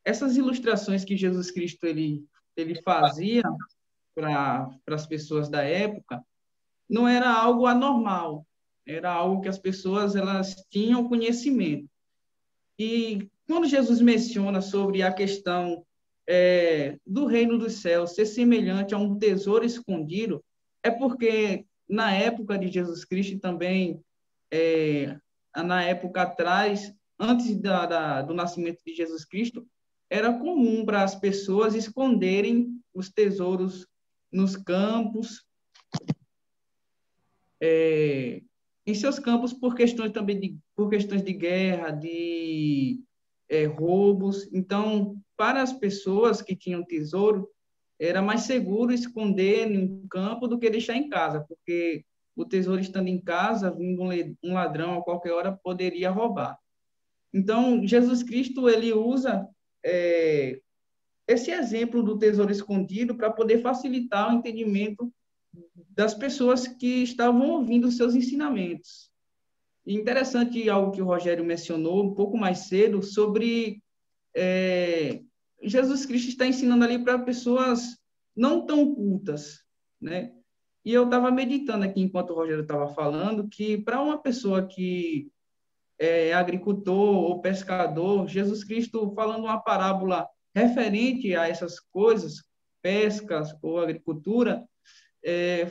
essas ilustrações que Jesus Cristo ele fazia para as pessoas da época não era algo anormal, era algo que as pessoas elas tinham conhecimento. E quando Jesus menciona sobre a questão do reino dos céus ser semelhante a um tesouro escondido, é porque na época de Jesus Cristo também, na época atrás, antes do nascimento de Jesus Cristo, era comum para as pessoas esconderem os tesouros nos campos, em seus campos por questões também por questões de guerra, de roubos. Então, para as pessoas que tinham tesouro, era mais seguro esconder em um campo do que deixar em casa, porque o tesouro estando em casa, vindo um ladrão a qualquer hora poderia roubar. Então, Jesus Cristo ele usa esse exemplo do tesouro escondido para poder facilitar o entendimento das pessoas que estavam ouvindo os seus ensinamentos. E interessante algo que o Rogério mencionou um pouco mais cedo sobre Jesus Cristo está ensinando ali para pessoas não tão cultas, né? E eu estava meditando aqui enquanto o Rogério estava falando que para uma pessoa que é agricultor ou pescador, Jesus Cristo falando uma parábola referente a essas coisas, pescas ou agricultura,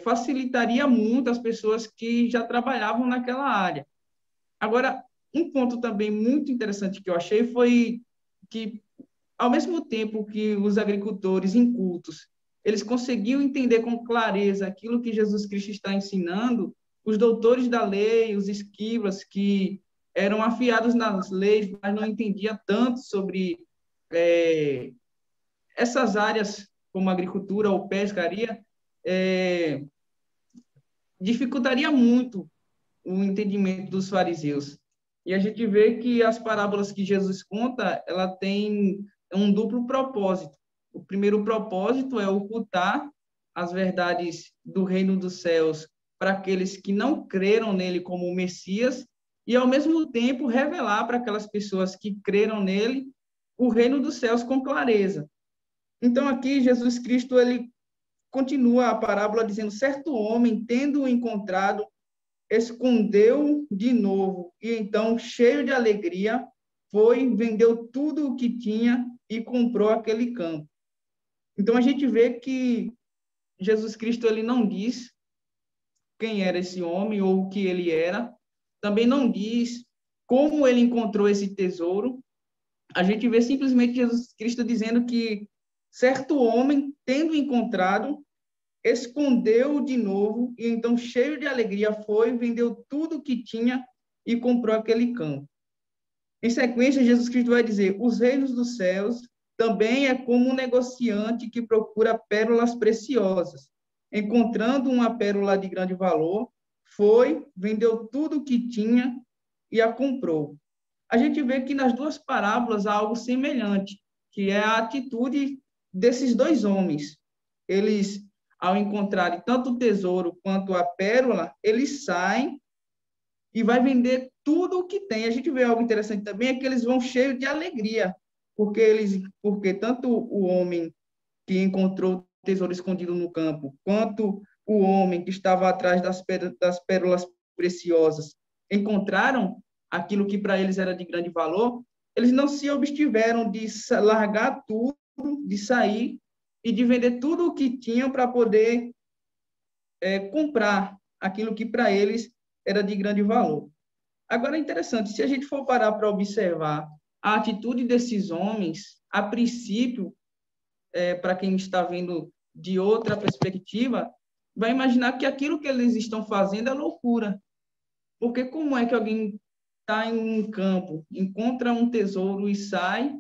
facilitaria muito as pessoas que já trabalhavam naquela área. Agora, um ponto também muito interessante que eu achei foi que, ao mesmo tempo que os agricultores incultos, eles conseguiam entender com clareza aquilo que Jesus Cristo está ensinando, os doutores da lei, os escribas, que eram afiados nas leis, mas não entendiam tanto sobre essas áreas, como agricultura ou pescaria, dificultaria muito o entendimento dos fariseus. E a gente vê que as parábolas que Jesus conta, ela tem um duplo propósito. O primeiro propósito é ocultar as verdades do reino dos céus para aqueles que não creram nele como o Messias e, ao mesmo tempo, revelar para aquelas pessoas que creram nele o reino dos céus com clareza. Então, aqui, Jesus Cristo, ele continua a parábola dizendo: certo homem, tendo-o encontrado, escondeu de novo, e então, cheio de alegria, foi, vendeu tudo o que tinha e comprou aquele campo. Então, a gente vê que Jesus Cristo, ele não diz quem era esse homem ou o que ele era, também não diz como ele encontrou esse tesouro. A gente vê simplesmente Jesus Cristo dizendo que certo homem, tendo encontrado, escondeu de novo, e então, cheio de alegria, foi, vendeu tudo o que tinha e comprou aquele campo. Em sequência, Jesus Cristo vai dizer: os reinos dos céus também é como um negociante que procura pérolas preciosas. Encontrando uma pérola de grande valor, foi, vendeu tudo o que tinha e a comprou. A gente vê que nas duas parábolas há algo semelhante, que é a atitude desses dois homens. Eles, ao encontrarem tanto o tesouro quanto a pérola, eles saem e vai vender tudo o que tem. A gente vê algo interessante também, é que eles vão cheios de alegria, porque tanto o homem que encontrou o tesouro escondido no campo, quanto o homem que estava atrás das pérolas preciosas, encontraram aquilo que para eles era de grande valor, eles não se abstiveram de largar tudo, de sair e de vender tudo o que tinham para poder comprar aquilo que para eles era de grande valor. Agora, é interessante, se a gente for parar para observar a atitude desses homens, a princípio, para quem está vendo de outra perspectiva, vai imaginar que aquilo que eles estão fazendo é loucura. Porque como é que alguém está em um campo, encontra um tesouro e sai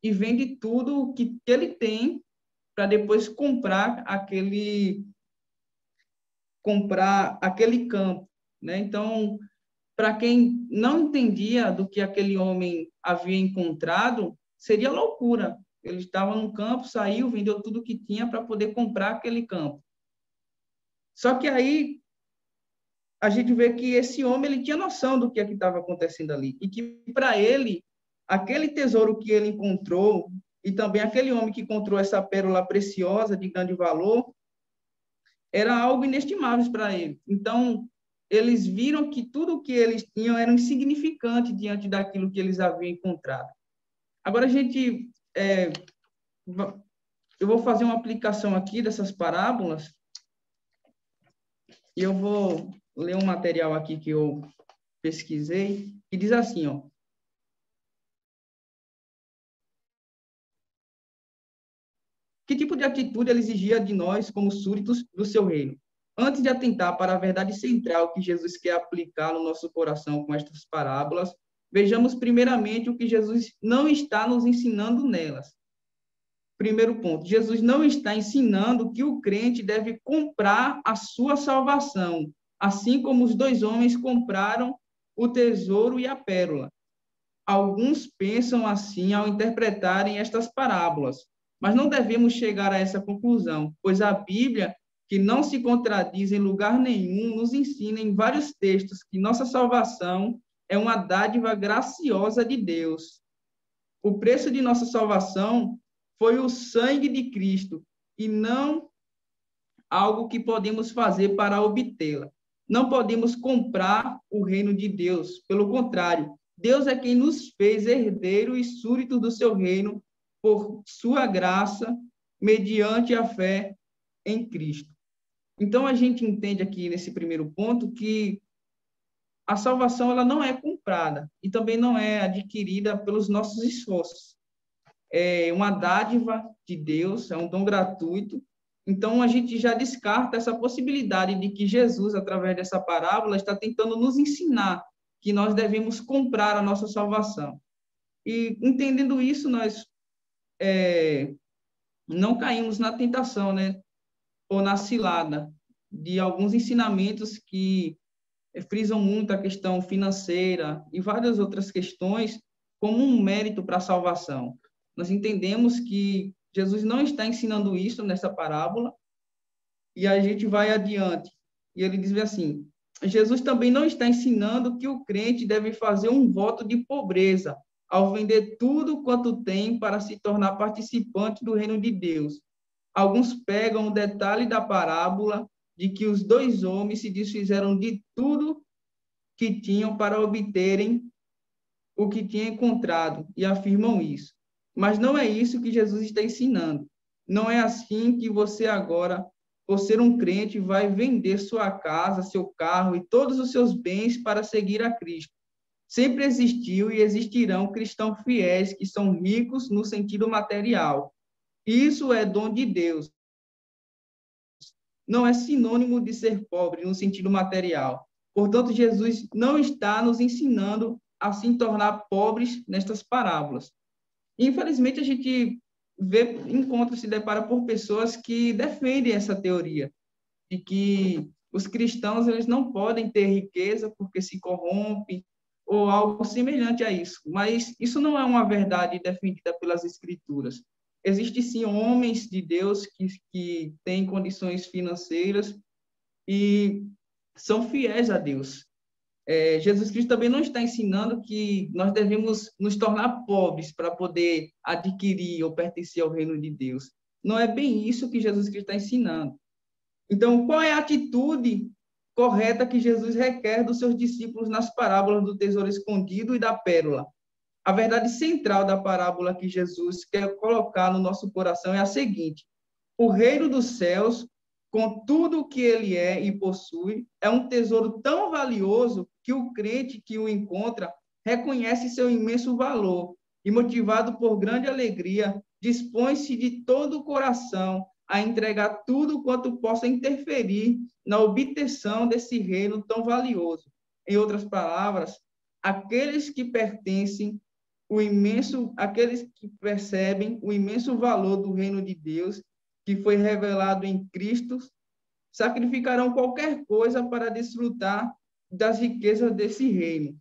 e vende tudo o que ele tem para depois comprar aquele campo, né? Então, para quem não entendia do que aquele homem havia encontrado, seria loucura. Ele estava no campo, saiu, vendeu tudo que tinha para poder comprar aquele campo. Só que aí a gente vê que esse homem ele tinha noção do que é que estava acontecendo ali e que para ele aquele tesouro que ele encontrou e também aquele homem que encontrou essa pérola preciosa de grande valor era algo inestimável para ele. Então eles viram que tudo o que eles tinham era insignificante diante daquilo que eles haviam encontrado. Agora eu vou fazer uma aplicação aqui dessas parábolas e eu vou ler um material aqui que eu pesquisei, que diz assim, ó: que tipo de atitude ele exigia de nós como súditos do seu reino? Antes de atentar para a verdade central que Jesus quer aplicar no nosso coração com estas parábolas, vejamos primeiramente o que Jesus não está nos ensinando nelas. Primeiro ponto, Jesus não está ensinando que o crente deve comprar a sua salvação, assim como os dois homens compraram o tesouro e a pérola. Alguns pensam assim ao interpretarem estas parábolas. Mas não devemos chegar a essa conclusão, pois a Bíblia, que não se contradiz em lugar nenhum, nos ensina em vários textos que nossa salvação é uma dádiva graciosa de Deus. O preço de nossa salvação foi o sangue de Cristo e não algo que podemos fazer para obtê-la. Não podemos comprar o reino de Deus. Pelo contrário, Deus é quem nos fez herdeiro e súdito do seu reino por sua graça, mediante a fé em Cristo. Então, a gente entende aqui nesse primeiro ponto que a salvação ela não é comprada e também não é adquirida pelos nossos esforços. É uma dádiva de Deus, é um dom gratuito. Então, a gente já descarta essa possibilidade de que Jesus, através dessa parábola, está tentando nos ensinar que nós devemos comprar a nossa salvação. E, entendendo isso, nós não caímos na tentação, né? Ou na cilada de alguns ensinamentos que frisam muito a questão financeira e várias outras questões como um mérito para a salvação. Nós entendemos que Jesus não está ensinando isso nessa parábola, e a gente vai adiante. E ele diz assim, Jesus também não está ensinando que o crente deve fazer um voto de pobreza ao vender tudo quanto tem para se tornar participante do reino de Deus. Alguns pegam o detalhe da parábola de que os dois homens se desfizeram de tudo que tinham para obterem o que tinham encontrado e afirmam isso. Mas não é isso que Jesus está ensinando. Não é assim que você agora, por ser um crente, vai vender sua casa, seu carro e todos os seus bens para seguir a Cristo. Sempre existiu e existirão cristãos fiéis que são ricos no sentido material. Isso é dom de Deus. Não é sinônimo de ser pobre no sentido material. Portanto, Jesus não está nos ensinando a se tornar pobres nestas parábolas. Infelizmente, a gente se depara por pessoas que defendem essa teoria, de que os cristãos eles não podem ter riqueza porque se corrompem, ou algo semelhante a isso. Mas isso não é uma verdade defendida pelas Escrituras. Existem, sim, homens de Deus que têm condições financeiras e são fiéis a Deus. Jesus Cristo também não está ensinando que nós devemos nos tornar pobres para poder adquirir ou pertencer ao reino de Deus. Não é bem isso que Jesus Cristo está ensinando. Então, qual é a atitude correta que Jesus requer dos seus discípulos nas parábolas do tesouro escondido e da pérola? A verdade central da parábola que Jesus quer colocar no nosso coração é a seguinte: o reino dos céus, com tudo o que ele é e possui, é um tesouro tão valioso que o crente que o encontra reconhece seu imenso valor e, motivado por grande alegria, dispõe-se de todo o coração a entregar tudo quanto possa interferir na obtenção desse reino tão valioso. Em outras palavras, aqueles que percebem o imenso valor do reino de Deus, que foi revelado em Cristo, sacrificarão qualquer coisa para desfrutar das riquezas desse reino.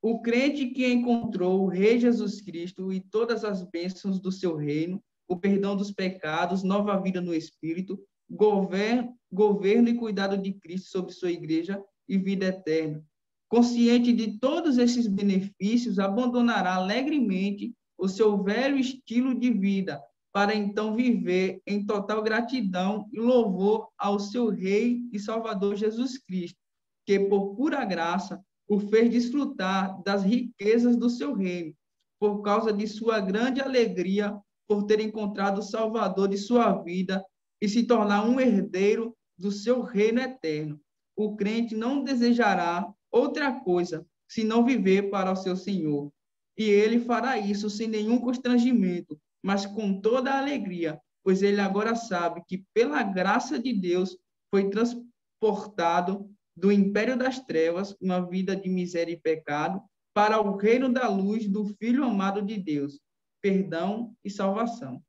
O crente que encontrou o Rei Jesus Cristo e todas as bênçãos do seu reino, o perdão dos pecados, nova vida no Espírito, governo e cuidado de Cristo sobre sua igreja e vida eterna. Consciente de todos esses benefícios, abandonará alegremente o seu velho estilo de vida, para então viver em total gratidão e louvor ao seu Rei e Salvador Jesus Cristo, que por pura graça o fez desfrutar das riquezas do seu reino, por causa de sua grande alegria por ter encontrado o Salvador de sua vida e se tornar um herdeiro do seu reino eterno. O crente não desejará outra coisa senão viver para o seu Senhor, e ele fará isso sem nenhum constrangimento, mas com toda a alegria, pois ele agora sabe que, pela graça de Deus, foi transportado do império das trevas, uma vida de miséria e pecado, para o reino da luz do Filho amado de Deus, perdão e salvação.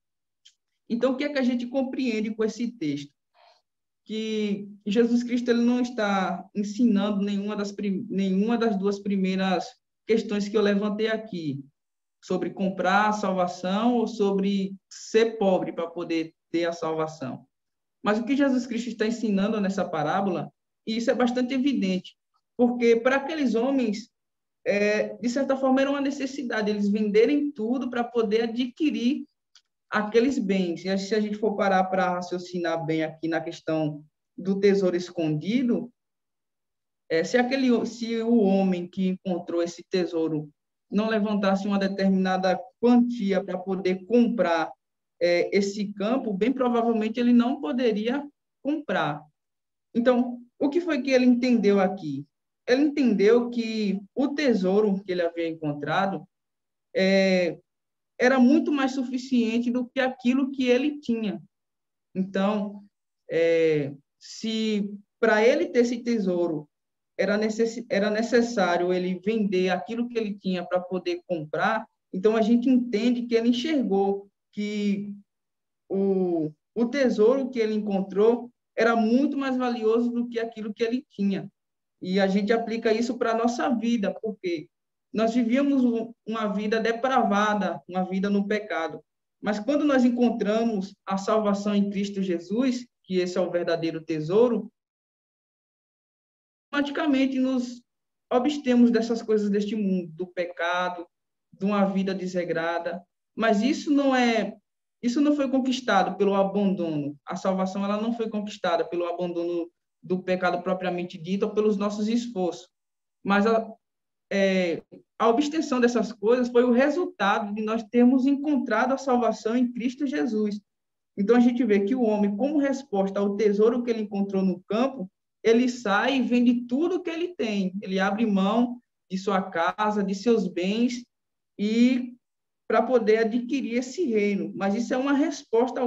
Então, o que é que a gente compreende com esse texto? Que Jesus Cristo ele não está ensinando nenhuma das duas primeiras questões que eu levantei aqui. sobre comprar a salvação ou sobre ser pobre para poder ter a salvação. Mas o que Jesus Cristo está ensinando nessa parábola, e isso é bastante evidente, porque para aqueles homens, de certa forma, era uma necessidade eles venderem tudo para poder adquirir aqueles bens. E se a gente for parar para raciocinar bem aqui na questão do tesouro escondido, se o homem que encontrou esse tesouro não levantasse uma determinada quantia para poder comprar esse campo, bem provavelmente ele não poderia comprar. Então, o que foi que ele entendeu aqui? Ele entendeu que o tesouro que ele havia encontrado era muito mais suficiente do que aquilo que ele tinha. Então, se para ele ter esse tesouro era necessário ele vender aquilo que ele tinha para poder comprar, então a gente entende que ele enxergou que o tesouro que ele encontrou era muito mais valioso do que aquilo que ele tinha. E a gente aplica isso para a nossa vida, porque nós vivíamos uma vida depravada, uma vida no pecado. Mas quando nós encontramos a salvação em Cristo Jesus, que esse é o verdadeiro tesouro, automaticamente nos abstemos dessas coisas deste mundo, do pecado, de uma vida desregrada. Mas isso não foi conquistado pelo abandono. A salvação ela não foi conquistada pelo abandono do pecado propriamente dito ou pelos nossos esforços. Mas a abstenção dessas coisas foi o resultado de nós termos encontrado a salvação em Cristo Jesus. Então, a gente vê que o homem, como resposta ao tesouro que ele encontrou no campo, ele sai e vende tudo que ele tem. Ele abre mão de sua casa, de seus bens, e para poder adquirir esse reino. Mas isso é uma resposta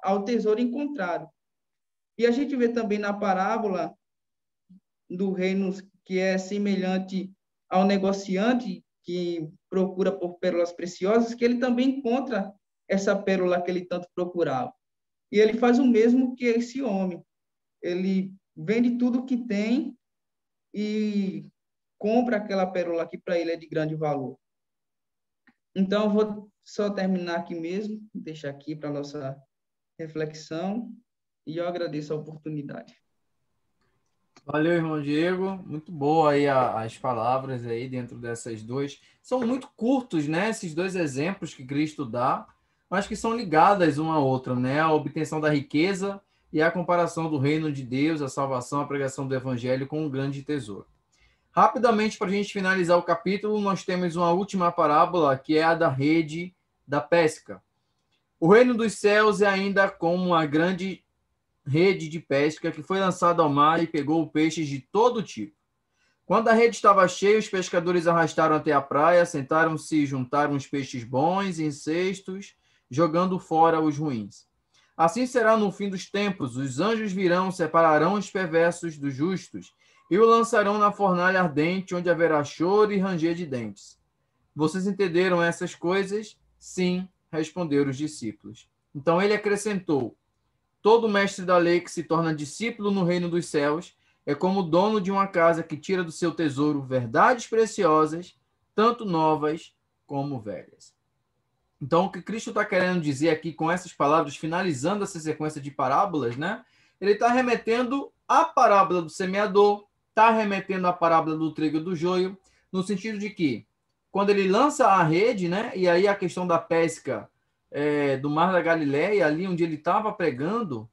ao tesouro encontrado. E a gente vê também na parábola do reino que é semelhante ao negociante que procura por pérolas preciosas, que ele também encontra essa pérola que ele tanto procurava. E ele faz o mesmo que esse homem. Ele vende tudo que tem e compra aquela pérola que para ele é de grande valor. Então, eu vou só terminar aqui mesmo, deixar aqui para a nossa reflexão, e eu agradeço a oportunidade. Valeu, irmão Diego. Muito boa aí as palavras aí dentro dessas duas. São muito curtos, né? Esses dois exemplos que Cristo dá, mas que são ligadas uma à outra, né? A obtenção da riqueza e a comparação do reino de Deus, a salvação, a pregação do evangelho com um grande tesouro. Rapidamente, para a gente finalizar o capítulo, nós temos uma última parábola, que é a da rede da pesca. O reino dos céus é ainda como uma grande rede de pesca que foi lançada ao mar e pegou peixes de todo tipo. Quando a rede estava cheia, os pescadores arrastaram até a praia, sentaram-se e juntaram os peixes bons em cestos, jogando fora os ruins. Assim será no fim dos tempos. Os anjos virão, separarão os perversos dos justos e o lançarão na fornalha ardente, onde haverá choro e ranger de dentes. Vocês entenderam essas coisas? Sim, responderam os discípulos. Então ele acrescentou: todo mestre da lei que se torna discípulo no reino dos céus é como o dono de uma casa que tira do seu tesouro verdades preciosas, tanto novas como velhas. Então, o que Cristo está querendo dizer aqui com essas palavras, finalizando essa sequência de parábolas, né? Ele está remetendo à parábola do semeador, está remetendo à parábola do trigo e do joio, no sentido de que, quando ele lança a rede, né? E aí a questão da pesca do Mar da Galileia, ali onde ele estava pregando,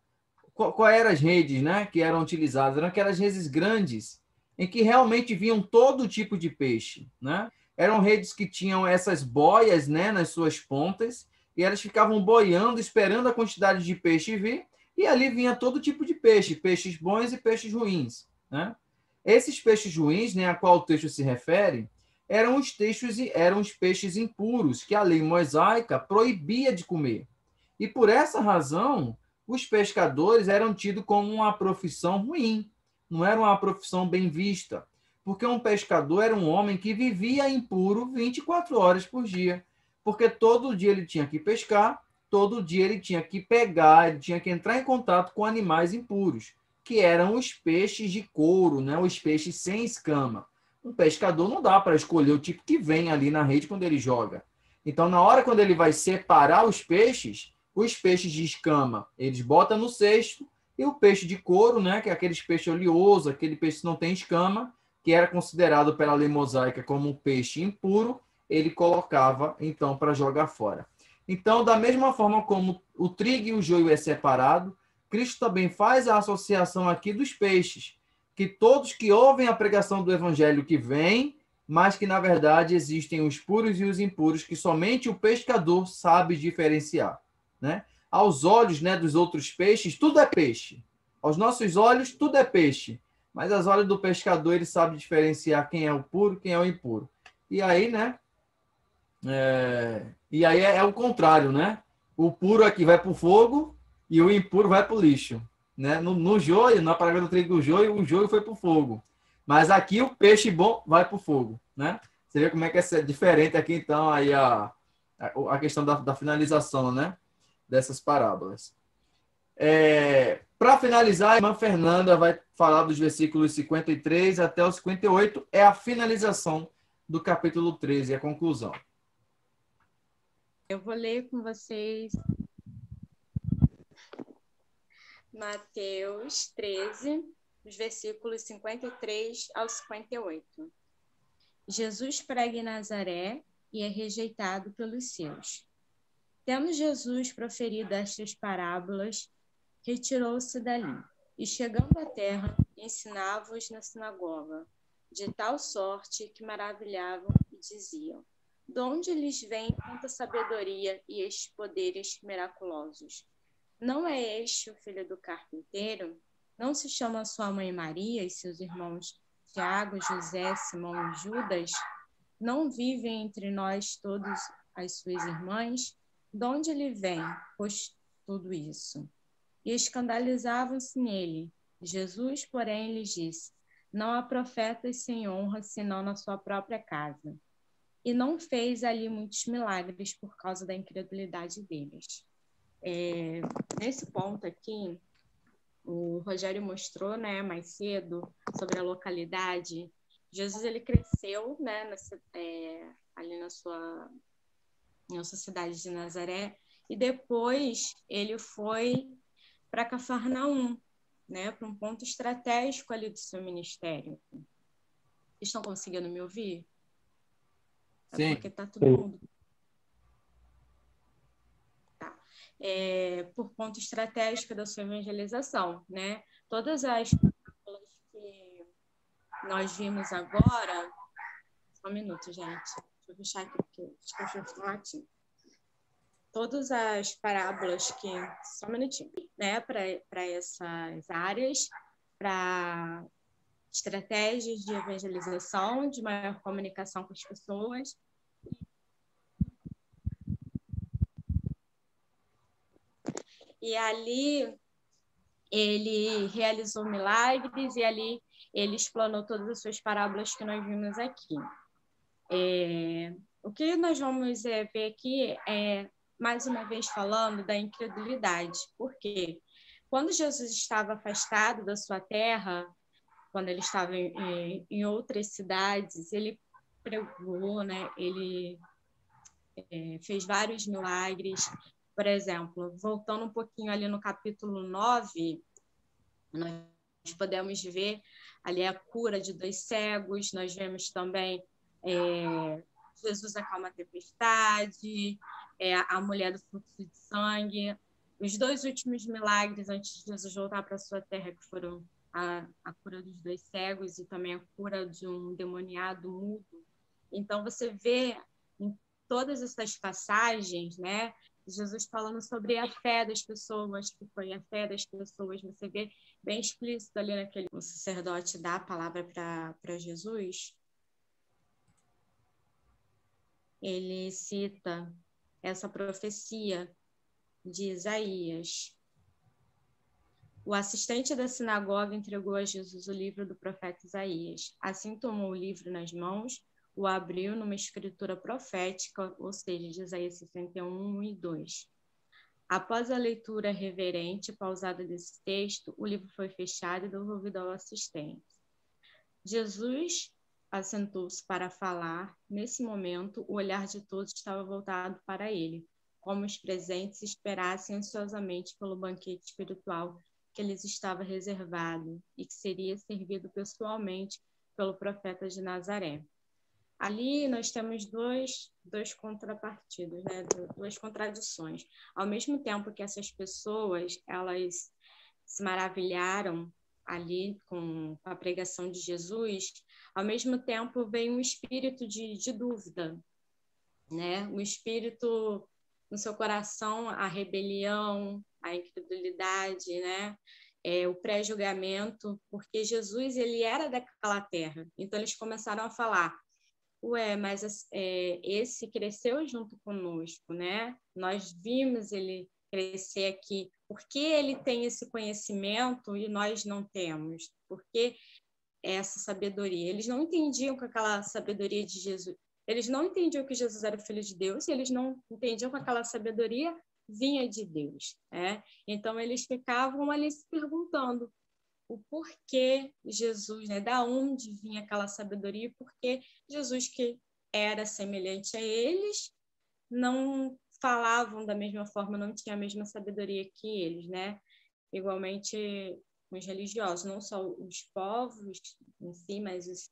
quais eram as redes, né, que eram utilizadas? Eram aquelas redes grandes, em que realmente vinham todo tipo de peixe, né? Eram redes que tinham essas boias, né, nas suas pontas, e elas ficavam boiando, esperando a quantidade de peixe vir, e ali vinha todo tipo de peixe, peixes bons e peixes ruins, né? Esses peixes ruins, né, a qual o texto se refere, eram os peixes impuros, que a lei mosaica proibia de comer. E por essa razão, os pescadores eram tidos como uma profissão ruim, não era uma profissão bem vista, porque um pescador era um homem que vivia impuro 24 horas por dia, porque todo dia ele tinha que pescar, todo dia ele tinha que pegar, ele tinha que entrar em contato com animais impuros, que eram os peixes de couro, né? Os peixes sem escama. Um pescador não dá para escolher o tipo que vem ali na rede quando ele joga. Então, na hora quando ele vai separar os peixes de escama, eles botam no cesto, e o peixe de couro, né, que é aquele peixe oleoso, aquele peixe que não tem escama, que era considerado pela lei mosaica como um peixe impuro, ele colocava, então, para jogar fora. Então, da mesma forma como o trigo e o joio é separado, Cristo também faz a associação aqui dos peixes, que todos que ouvem a pregação do evangelho que vem, mas que, na verdade, existem os puros e os impuros, que somente o pescador sabe diferenciar, né? Aos olhos, né, dos outros peixes, tudo é peixe. Aos nossos olhos, tudo é peixe. Mas aos olhos do pescador, ele sabe diferenciar quem é o puro e quem é o impuro. E aí, né? É o contrário, né? O puro aqui vai para o fogo e o impuro vai para o lixo. Né? No joio, na parábola do trigo do joio, o joio foi para o fogo. Mas aqui o peixe bom vai para o fogo. Né? Você vê como é que é diferente aqui, então, aí a questão da finalização, né? Dessas parábolas. Para finalizar, a irmã Fernanda vai falar dos versículos 53 até os 58, é a finalização do capítulo 13, a conclusão. Eu vou ler com vocês Mateus 13, os versículos 53 ao 58. Jesus prega em Nazaré e é rejeitado pelos seus. Tendo Jesus proferido estas parábolas, retirou-se dali e, chegando à terra, ensinava-os na sinagoga, de tal sorte que maravilhavam e diziam: de onde lhes vem tanta sabedoria e estes poderes miraculosos? Não é este o filho do carpinteiro? Não se chama sua mãe Maria e seus irmãos Tiago, José, Simão e Judas? Não vivem entre nós todas as suas irmãs? De onde lhe vem, pois, tudo isso? E escandalizavam-se nele. Jesus, porém, lhes disse: não há profetas sem honra, senão na sua própria casa. E não fez ali muitos milagres por causa da incredulidade deles. Nesse ponto aqui, o Rogério mostrou, né, mais cedo, sobre a localidade. Jesus, ele cresceu, né, ali na sua cidade de Nazaré, e depois ele foi para Cafarnaum, né, para um ponto estratégico ali do seu ministério. Vocês estão conseguindo me ouvir? Sim. Porque está todo mundo. Tá. Por ponto estratégico da sua evangelização, né? Todas as parábolas que nós vimos agora. Só um minuto, gente. Deixa eu fechar aqui, porque os cachorros estão latindo. Todas as parábolas que. Só um minutinho, né? Para essas áreas, para estratégias de evangelização, de maior comunicação com as pessoas. E ali ele realizou milagres e ali ele explanou todas as suas parábolas que nós vimos aqui. O que nós vamos ver aqui é, mais uma vez, falando da incredulidade. Por quê? Quando Jesus estava afastado da sua terra, quando ele estava em outras cidades, ele pregou, né? Ele fez vários milagres. Por exemplo, voltando um pouquinho ali no capítulo 9, nós podemos ver ali a cura de 2 cegos, nós vemos também Jesus acalma a tempestade, a mulher do fluxo de sangue. Os 2 últimos milagres antes de Jesus voltar para a sua terra, que foram a cura dos 2 cegos e também a cura de um demoniado mudo. Então, você vê em todas essas passagens, né, Jesus falando sobre a fé das pessoas, que foi a fé das pessoas. Você vê bem explícito ali naquele... O sacerdote dá a palavra para Jesus. Ele cita essa profecia de Isaías. O assistente da sinagoga entregou a Jesus o livro do profeta Isaías. Assim tomou o livro nas mãos, o abriu numa escritura profética, ou seja, de Isaías 61, 1 e 2. Após a leitura reverente e pausada desse texto, o livro foi fechado e devolvido ao assistente. Jesus assentou-se para falar. Nesse momento, o olhar de todos estava voltado para ele, como os presentes esperassem ansiosamente pelo banquete espiritual que lhes estava reservado e que seria servido pessoalmente pelo profeta de Nazaré. Ali nós temos dois contrapartidos, né? Duas contradições. Ao mesmo tempo que essas pessoas, elas se maravilharam ali com a pregação de Jesus, ao mesmo tempo vem um espírito de dúvida, né? Um espírito no seu coração, a rebelião, a incredulidade, né? O pré-julgamento, porque Jesus, ele era daquela terra. Então, eles começaram a falar, mas esse cresceu junto conosco, né? Nós vimos ele crescer aqui. Por que ele tem esse conhecimento e nós não temos? Por que essa sabedoria? Eles não entendiam com aquela sabedoria de Jesus. Eles não entendiam que Jesus era o Filho de Deus, e eles não entendiam que aquela sabedoria vinha de Deus, né? Então, eles ficavam ali se perguntando o porquê Jesus, né? Da onde vinha aquela sabedoria, porque Jesus, que era semelhante a eles, não falavam da mesma forma, não tinha a mesma sabedoria que eles, né? Igualmente os religiosos, não só os povos em si, mas os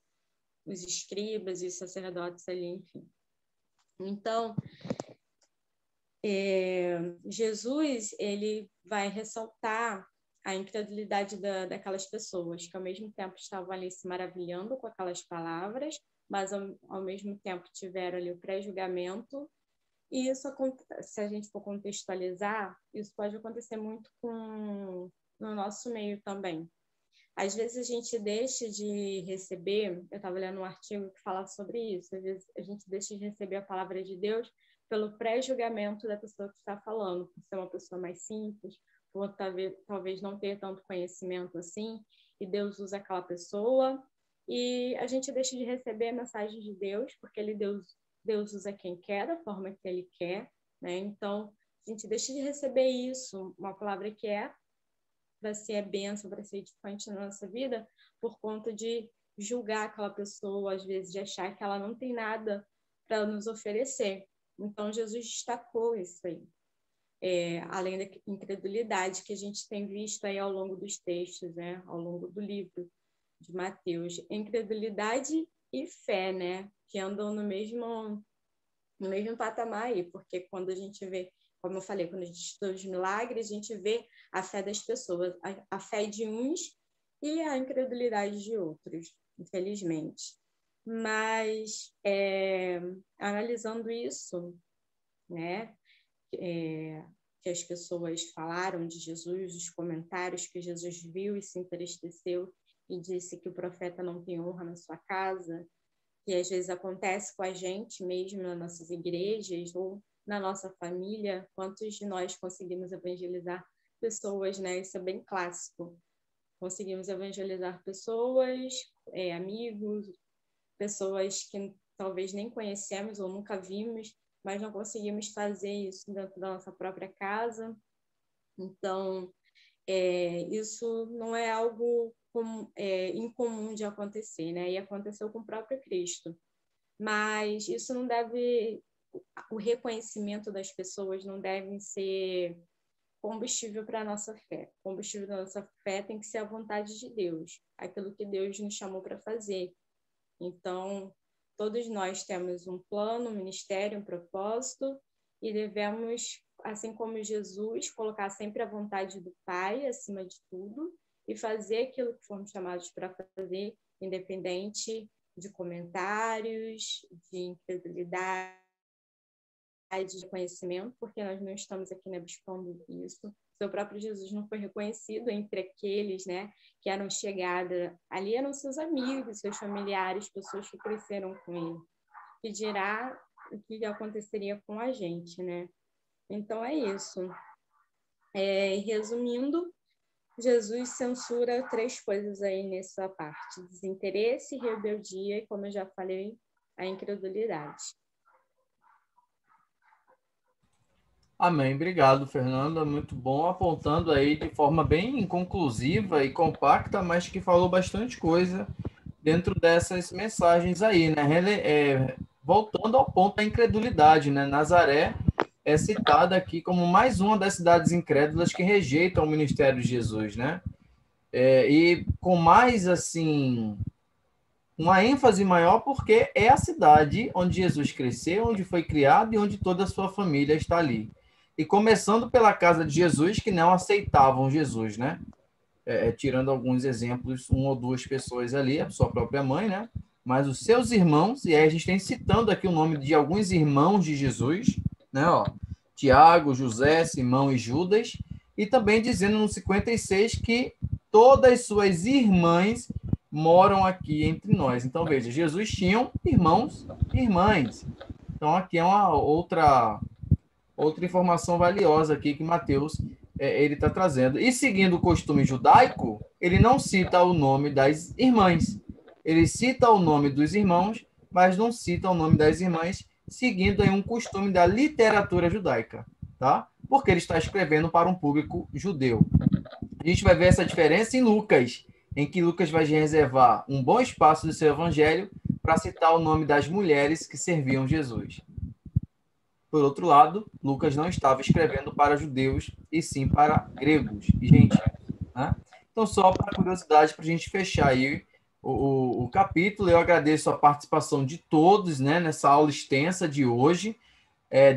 escribas e os sacerdotes ali, enfim. Então, Jesus, ele vai ressaltar a incredulidade daquelas pessoas, que ao mesmo tempo estavam ali se maravilhando com aquelas palavras, mas ao mesmo tempo tiveram ali o pré-julgamento. E isso, se a gente for contextualizar, isso pode acontecer muito no nosso meio também. Às vezes a gente deixa de receber, eu estava lendo um artigo que fala sobre isso, às vezes a gente deixa de receber a palavra de Deus pelo pré-julgamento da pessoa que está falando, por ser uma pessoa mais simples, por talvez não ter tanto conhecimento assim, e Deus usa aquela pessoa, e a gente deixa de receber a mensagem de Deus, porque Deus usa quem quer, da forma que Ele quer, né? Então, a gente deixa de receber isso, uma palavra que para ser bênção, para ser edificante na nossa vida, por conta de julgar aquela pessoa, às vezes de achar que ela não tem nada para nos oferecer. Então, Jesus destacou isso aí. Além da incredulidade que a gente tem visto aí ao longo dos textos, né? Ao longo do livro de Mateus. Incredulidade e fé, né? Que andam no mesmo patamar aí, porque quando a gente vê, como eu falei, quando a gente estuda os milagres, a gente vê a fé das pessoas, a fé de uns e a incredulidade de outros, infelizmente. Mas, analisando isso, né, que as pessoas falaram de Jesus, os comentários que Jesus viu e se entristeceu e disse que o profeta não tem honra na sua casa, que às vezes acontece com a gente mesmo nas nossas igrejas ou na nossa família. Quantos de nós conseguimos evangelizar pessoas, né? Isso é bem clássico. Conseguimos evangelizar pessoas, amigos, pessoas que talvez nem conhecemos ou nunca vimos, mas não conseguimos fazer isso dentro da nossa própria casa. Então, isso não é algo incomum de acontecer, né? E aconteceu com o próprio Cristo. Mas isso não deve... O reconhecimento das pessoas não deve ser combustível para a nossa fé. O combustível da nossa fé tem que ser a vontade de Deus, aquilo que Deus nos chamou para fazer. Então, todos nós temos um plano, um ministério, um propósito, e devemos, assim como Jesus, colocar sempre a vontade do Pai acima de tudo e fazer aquilo que fomos chamados para fazer, independente de comentários, de incredulidade, de conhecimento, porque nós não estamos aqui, né, buscando isso. Seu próprio Jesus não foi reconhecido entre aqueles, né, que eram chegados. Ali eram seus amigos, seus familiares, pessoas que cresceram com ele. Que dirá o que aconteceria com a gente, né? Então é isso. Resumindo, Jesus censura 3 coisas aí nessa parte: desinteresse, rebeldia e, como eu já falei, a incredulidade. Amém. Obrigado, Fernanda. Muito bom, apontando aí de forma bem conclusiva e compacta, mas que falou bastante coisa dentro dessas mensagens aí, né? Voltando ao ponto da incredulidade, né? Nazaré é citada aqui como mais uma das cidades incrédulas que rejeitam o ministério de Jesus, né? E com mais, assim, uma ênfase maior, porque é a cidade onde Jesus cresceu, onde foi criado e onde toda a sua família está ali. E começando pela casa de Jesus, que não aceitavam Jesus, né? Tirando alguns exemplos, uma ou duas pessoas ali, a sua própria mãe, né? Mas os seus irmãos, e aí a gente tem citando aqui o nome de alguns irmãos de Jesus, né? Ó, Tiago, José, Simão e Judas, e também dizendo no 56 que todas suas irmãs moram aqui entre nós. Então, veja, Jesus tinha irmãos e irmãs. Então, aqui é uma outra informação valiosa aqui que Mateus ele está trazendo. E seguindo o costume judaico, ele não cita o nome das irmãs. Ele cita o nome dos irmãos, mas não cita o nome das irmãs, seguindo aí um costume da literatura judaica, tá? Porque ele está escrevendo para um público judeu. A gente vai ver essa diferença em Lucas, em que Lucas vai reservar um bom espaço do seu evangelho para citar o nome das mulheres que serviam Jesus. Por outro lado, Lucas não estava escrevendo para judeus, e sim para gregos e gentios, né? Então, só para curiosidade, para a gente fechar aí o capítulo, eu agradeço a participação de todos, né, nessa aula extensa de hoje.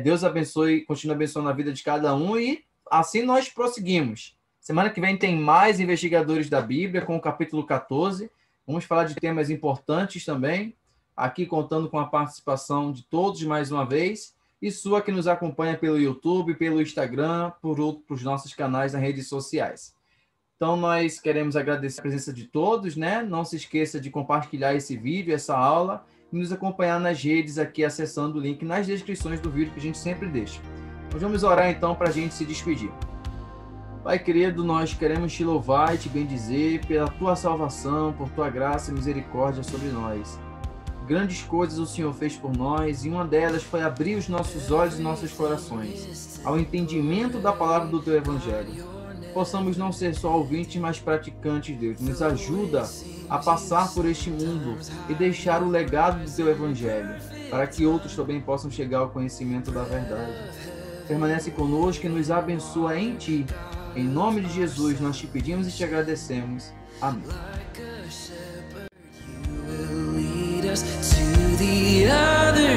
Deus abençoe, continue abençoando a vida de cada um, e assim nós prosseguimos. Semana que vem tem mais investigadores da Bíblia, com o capítulo 14. Vamos falar de temas importantes também, aqui contando com a participação de todos mais uma vez, e sua que nos acompanha pelo YouTube, pelo Instagram, por os nossos canais nas redes sociais. Então, nós queremos agradecer a presença de todos, né? Não se esqueça de compartilhar esse vídeo, essa aula, e nos acompanhar nas redes aqui, acessando o link nas descrições do vídeo que a gente sempre deixa. Nós vamos orar, então, para a gente se despedir. Pai querido, nós queremos te louvar e te bendizer pela tua salvação, por tua graça e misericórdia sobre nós. Grandes coisas o Senhor fez por nós, e uma delas foi abrir os nossos olhos e nossos corações ao entendimento da palavra do teu evangelho. Possamos não ser só ouvintes, mas praticantes, Deus. Nos ajuda a passar por este mundo e deixar o legado do teu evangelho, para que outros também possam chegar ao conhecimento da verdade. Permanece conosco e nos abençoa em ti. Em nome de Jesus, nós te pedimos e te agradecemos. Amém. To the other